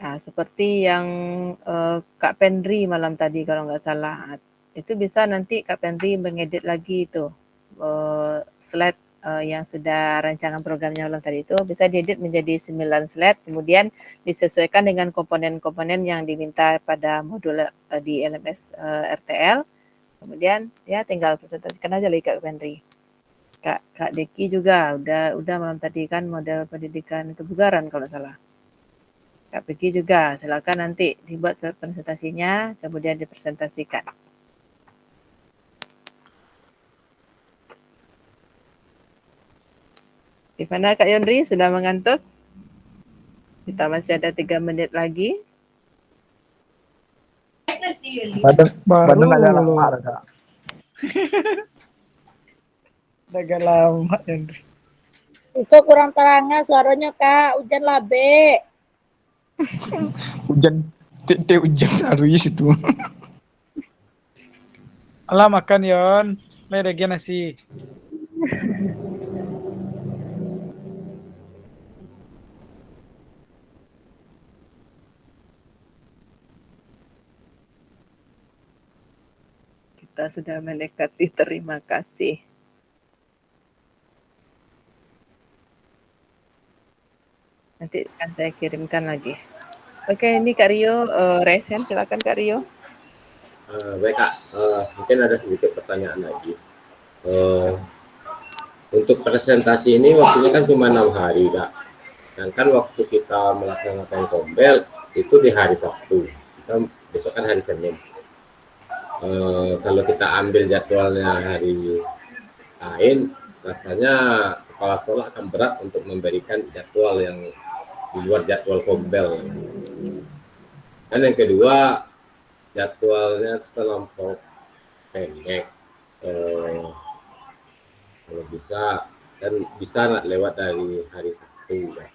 Nah, seperti yang Kak Pendri malam tadi kalau nggak salah, itu bisa nanti Kak Pendri mengedit lagi itu slide yang sudah rancangan programnya malam tadi itu bisa diedit menjadi 9 slide, kemudian disesuaikan dengan komponen-komponen yang diminta pada modul di LMS RTL. Kemudian ya tinggal presentasikan aja lagi Kak Pendri. Kak Deki juga udah malam tadi kan model pendidikan kebugaran kalau salah. Kak Pegi juga, silakan nanti dibuat presentasinya, kemudian dipresentasikan. Di mana Kak Yondri, sudah mengantuk? Kita masih ada 3 menit lagi. Badan agak lama Kak. Agak lama, Yondri. Itu kurang terangnya suaranya Kak, hujan labe. Hujan, hujan harus itu. Alah makan Yon, lagi nasi. Kita sudah mendekati terima kasih. Nanti akan saya kirimkan lagi. Oke, ini Kak Rio, resen, silakan Kak Rio. Baik Kak, mungkin ada sedikit pertanyaan lagi. Untuk presentasi ini waktunya kan cuma 6 hari Kak. Sedangkan waktu kita melaksanakan kombel itu di hari Sabtu, kita besok kan hari Senin. Kalau kita ambil jadwalnya hari lain, rasanya kepala sekolah akan berat untuk memberikan jadwal yang di luar jadwal kombel. Dan yang kedua, jadwalnya terlampau pendek. Kalau bisa, dan bisa nggak lewat dari hari Sabtu, kan?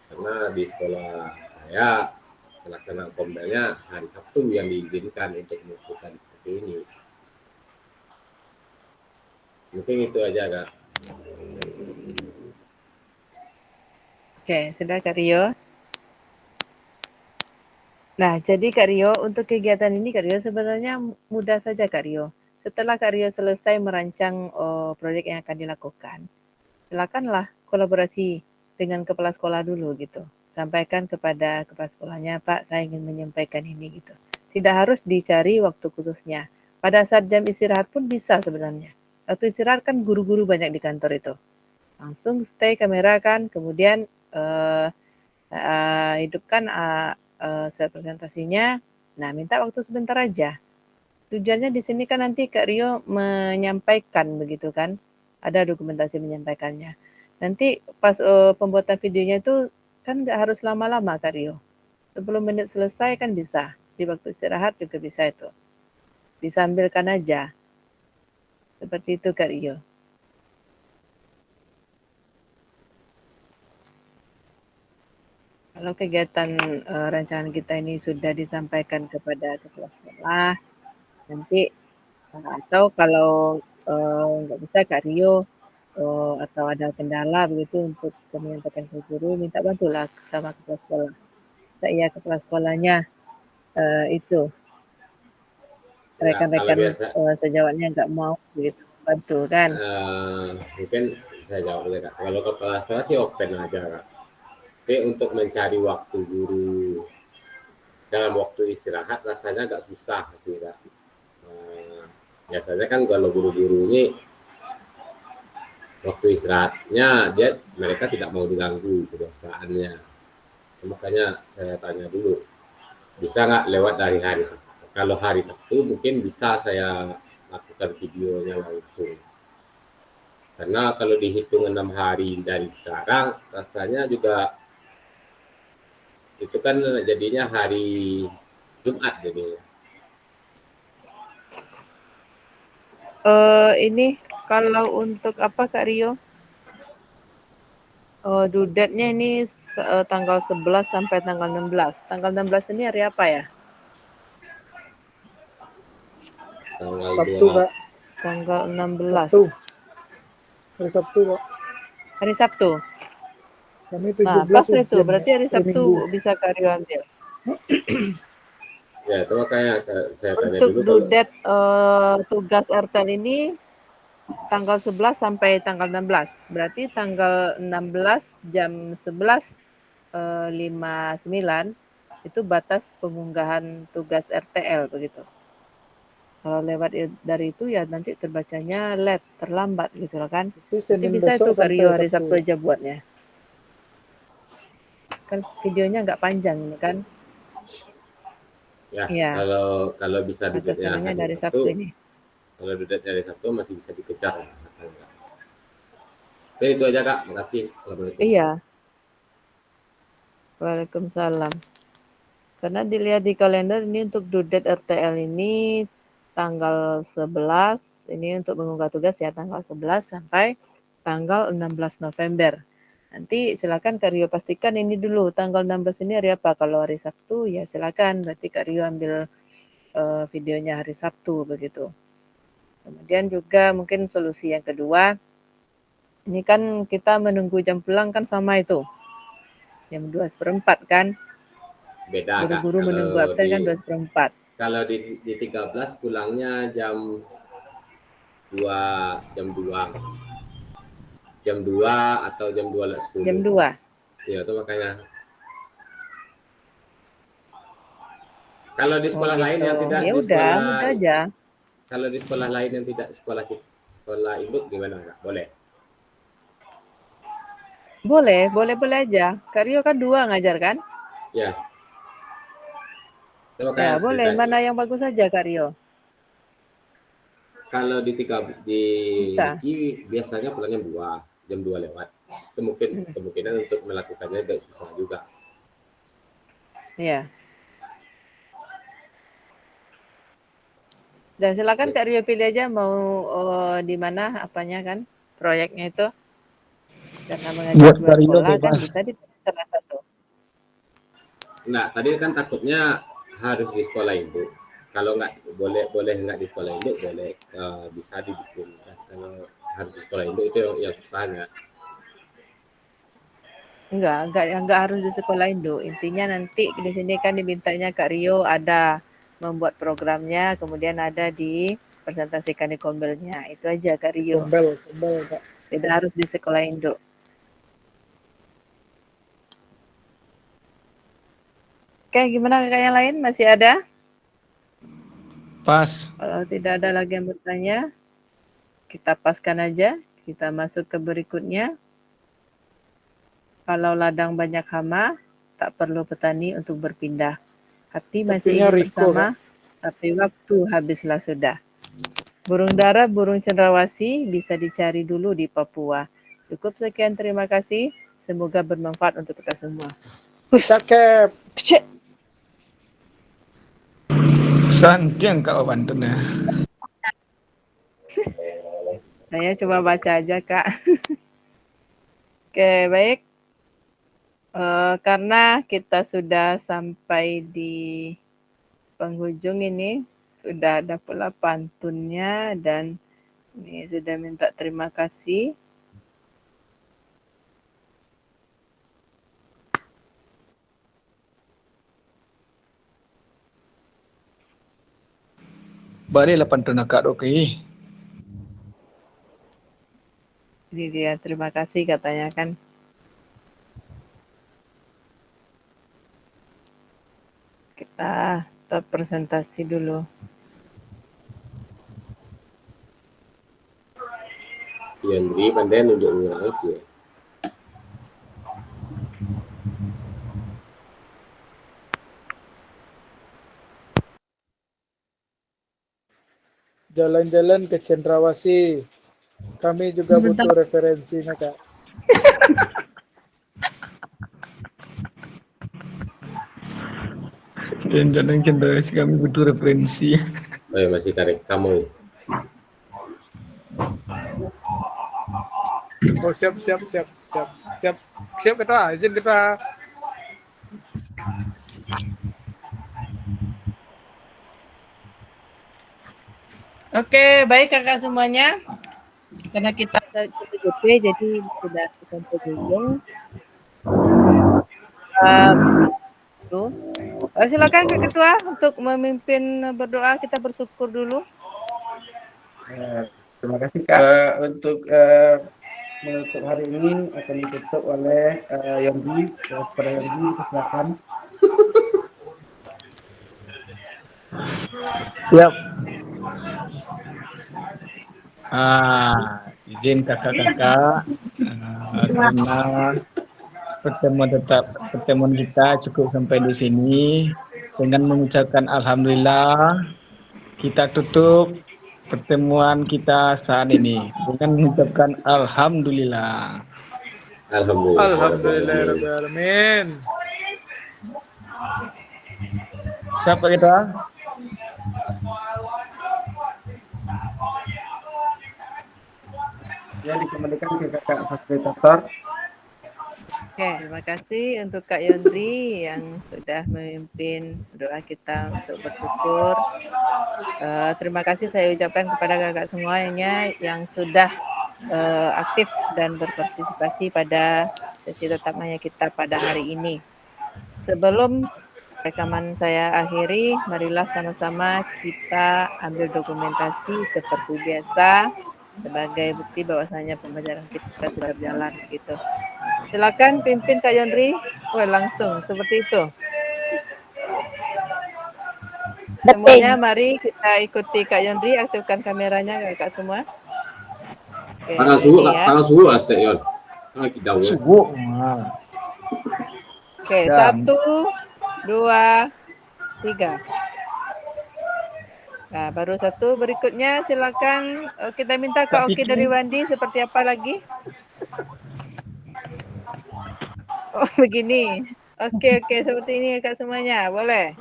Karena di sekolah saya pelaksanaan kombelnya hari Sabtu yang diizinkan untuk melakukan seperti ini. Mungkin itu aja Kak. Oke, sudah Kak Rio. Nah, jadi Kak Rio, untuk kegiatan ini Kak Rio sebenarnya mudah saja Kak Rio. Setelah Kak Rio selesai merancang proyek yang akan dilakukan, silakanlah kolaborasi dengan kepala sekolah dulu gitu. Sampaikan kepada kepala sekolahnya, Pak, saya ingin menyampaikan ini gitu. Tidak harus dicari waktu khususnya. Pada saat jam istirahat pun bisa sebenarnya. Waktu istirahat kan guru-guru banyak di kantor itu. Langsung stay kamera kan, kemudian hidupkan slide presentasinya. Nah, minta waktu sebentar aja. Tujuannya di sini kan nanti Kak Rio menyampaikan begitu kan. Ada dokumentasi menyampaikannya. Nanti pas pembuatan videonya itu kan nggak harus lama-lama Kak Rio. 10 menit selesai kan bisa. Di waktu istirahat juga bisa itu. Disambilkan aja. Seperti itu Kak Rio. Kalau kegiatan rancangan kita ini sudah disampaikan kepada kepala sekolah, nanti atau kalau nggak bisa Kak Rio atau ada kendala begitu untuk menyampaikan ke guru, minta bantulah sama kepala sekolah. Saya kepala sekolahnya itu rekan-rekan sejawatnya nggak mau begitu bantu kan? Mungkin saya jawab dulu Kak. Kalau kepala sekolah sih open aja Kak. Tapi untuk mencari waktu guru dalam waktu istirahat rasanya agak susah sih Kak. Biasanya kan kalau guru-guru ini waktu istirahatnya mereka tidak mau diganggu kebiasaannya. Makanya saya tanya dulu, bisa nggak lewat dari hari Sabtu? Kalau hari Sabtu mungkin bisa saya lakukan videonya langsung. Karena kalau dihitung 6 hari dari sekarang, rasanya juga itu kan jadinya hari Jumat jadinya. Ini kalau untuk apa Kak Rio? Due date-nya ini tanggal 11 sampai tanggal 16. Tanggal 16 ini hari apa ya? Tanggal Sabtu, 2. Kak. Tanggal 16. Sabtu. Hari Sabtu, Kak. Hari Sabtu. Kami Nah, 17 pas itu. ujian, Berarti hari per Sabtu minggu. bisa Kak Rio ambil. Ya, itu makanya saya tanya Untuk dulu due kalau date tugas RTL ini tanggal 11 sampai tanggal 16. Berarti tanggal 16 jam 11.59 itu batas pengunggahan tugas RTL begitu. Kalau lewat dari itu ya nanti terbacanya late, terlambat gitu loh kan. Itu Nanti Senin bisa besok itu Kak sampai Rio hari Sabtu. Sabtu aja buatnya. Kan videonya nggak panjang ini kan. ya Iya, kalau bisa batas duduknya tengahnya hari dari Sabtu Sabtu, ini. kalau duduknya hari Sabtu masih bisa dikejar ya, masalahnya. Oke, itu aja Kak. Makasih. Assalamualaikum. Iya. Waalaikumsalam. Karena dilihat di kalender ini untuk due date RTL ini tanggal 11, ini untuk mengunggah tugas ya tanggal 11 sampai tanggal 16 November. Nanti silakan Kak Rio pastikan ini dulu tanggal 16 ini hari apa. Kalau hari Sabtu ya silakan berarti Kak Rio ambil videonya hari Sabtu begitu. Kemudian juga mungkin solusi yang kedua, ini kan kita menunggu jam pulang kan sama itu. Jam 2:04 kan. Beda Kak. Guru-guru menunggu absen kan 2:04. Kalau di 13 pulangnya jam 2 jam 2 atau jam 2:10. Jam 2. Iya, itu makanya. Kalau di sekolah lain yang tidak ya di udah, sekolah udah aja. Kalau di sekolah lain yang tidak sekolah induk gimana Kak? Boleh? Boleh aja. Kak Rio kan 2 ngajar kan? Ya. Itu Ya makanya boleh, ditanya. mana yang bagus aja Kak Rio. Kalau di Bisa. Niki biasanya pulangnya jam 2 lewat. Itu mungkin kemungkinan untuk melakukannya agak susah juga. Iya. Dan silakan Kak Rio pilih aja mau di mana apanya kan proyeknya itu. Karena mengajar Buat 2 Kak Rio sekolah kan bebas. bisa di salah satu. Nah, tadi kan takutnya harus di sekolah induk. Kalau nggak boleh nggak di sekolah induk, boleh bisa dibikin. Kalau harus di sekolah induk itu yang susahnya. Enggak harus di sekolah induk. Intinya nanti di sini kan dimintanya Kak Rio ada membuat programnya, kemudian ada di presentasikan di kombelnya. Itu aja Kak Rio. Kombel Kak. Tidak harus di sekolah induk. Oke, gimana kakak yang lain? Masih ada? Pas. Kalau tidak ada lagi yang bertanya, kita paskan aja. Kita masuk ke berikutnya. Kalau ladang banyak hama, tak perlu petani untuk berpindah. Hati masih ingin bersama, tapi waktu habislah sudah. Burung dara, burung cendrawasih bisa dicari dulu di Papua. Cukup sekian, terima kasih. Semoga bermanfaat untuk kita semua. Cakep. Santian Kak Banten ya. Saya coba baca aja Kak. Oke, baik. Karena kita sudah sampai di penghujung ini, sudah ada pula pantunnya dan ini sudah minta terima kasih. Baliklah pantun Kak Doki. Ini dia, terima kasih katanya kan. Kita stop presentasi dulu. Yandri pandai nunjuk orang sih. jalan-jalan ke Cendrawasih. Kami juga Sebentar. butuh referensinya, Kak. Dan cendera kami butuh referensi. Oh, masih tarik kamu. Oh, siap ketua, izin ketua. Oke, baik kakak semuanya. Karena kita PDP, jadi sudah kita bergabung. Silakan Kak Ketua untuk memimpin berdoa. Kita bersyukur dulu. Terima kasih Kak. Untuk menutup hari ini akan ditutup oleh Yondi. Kepada Yondi, silakan. Siap. Izin kakak-kakak, karena pertemuan kita cukup sampai di sini. Dengan mengucapkan alhamdulillah, kita tutup pertemuan kita saat ini dengan mengucapkan alhamdulillah. Alhamdulillahirrahmanirrahim. Siapa kita? Ya, dikembalikan ke kakak fasilitator. Oke, terima kasih untuk Kak Yondri yang sudah memimpin doa kita untuk bersyukur. Terima kasih saya ucapkan kepada kakak semuanya yang sudah aktif dan berpartisipasi pada sesi tetamanya kita pada hari ini. Sebelum rekaman saya akhiri, marilah sama-sama kita ambil dokumentasi seperti biasa sebagai bukti bahwasanya pembelajaran kita sudah berjalan gitu. Silakan pimpin Kak Yondri. Langsung seperti itu. Semuanya mari kita ikuti Kak Yondri, aktifkan kameranya kakak semua. Oke, Tangan suhu lah Stek Yon. Subuh. Oke, 1, 2, 3. Nah, baru satu. Berikutnya silakan kita minta Kak Oki dari Wandi seperti apa lagi? Oh, begini. Oke, seperti ini Kak semuanya. Boleh?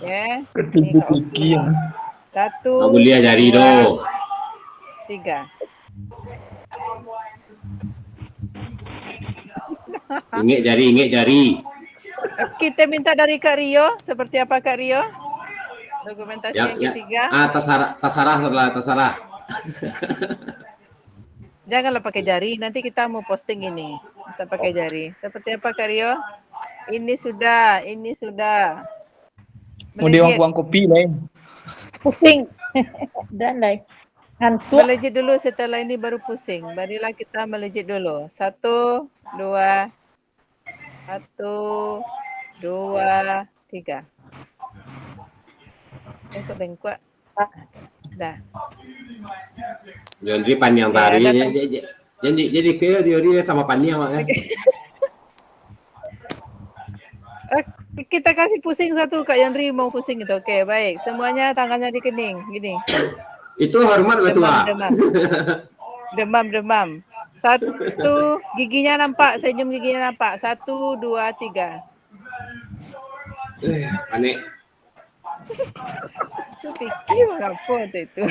Ya. Ini Kak Oki. 1, Kamu lihat jari 2, 3. Ingat jari. Kita minta dari Kak Rio. Seperti apa Kak Rio? Dokumentasi yang ketiga. Tasarah. Janganlah pakai jari. Nanti kita mau posting ini. Kita pakai jari. Seperti apa Kak Rio? Ini sudah. Mau diuang kopi lain. Pusing. Dan lain. Ngantuk. Melejit dulu, setelah ini baru pusing. Marilah kita melejit dulu. 1, 2, 3. Bengkok. Dah. Yondri panjang tari. Jadi ke dia tambah panjang ya. Kita kasih pusing satu Kak Yondri mau pusing itu. Oke, baik. Semuanya tangannya di kening, gini. Itu hormat betul. Demam. 1, giginya nampak, senyum giginya nampak. 1, 2, 3. Panik. Pikir apa itu.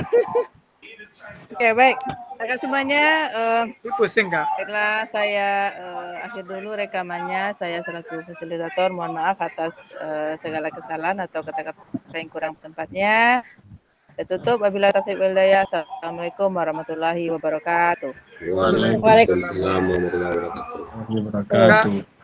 Oke, baik. Kakak semuanya, Pusing Kak. baiklah saya akhir dulu rekamannya. Saya selaku fasilitator mohon maaf atas segala kesalahan atau kata-kata yang kurang tempatnya. Saya tutup. Wabillahi taufiq wal hidayah. Assalamualaikum warahmatullahi wabarakatuh. Waalaikumsalam warahmatullahi wabarakatuh. Wabarakatuh.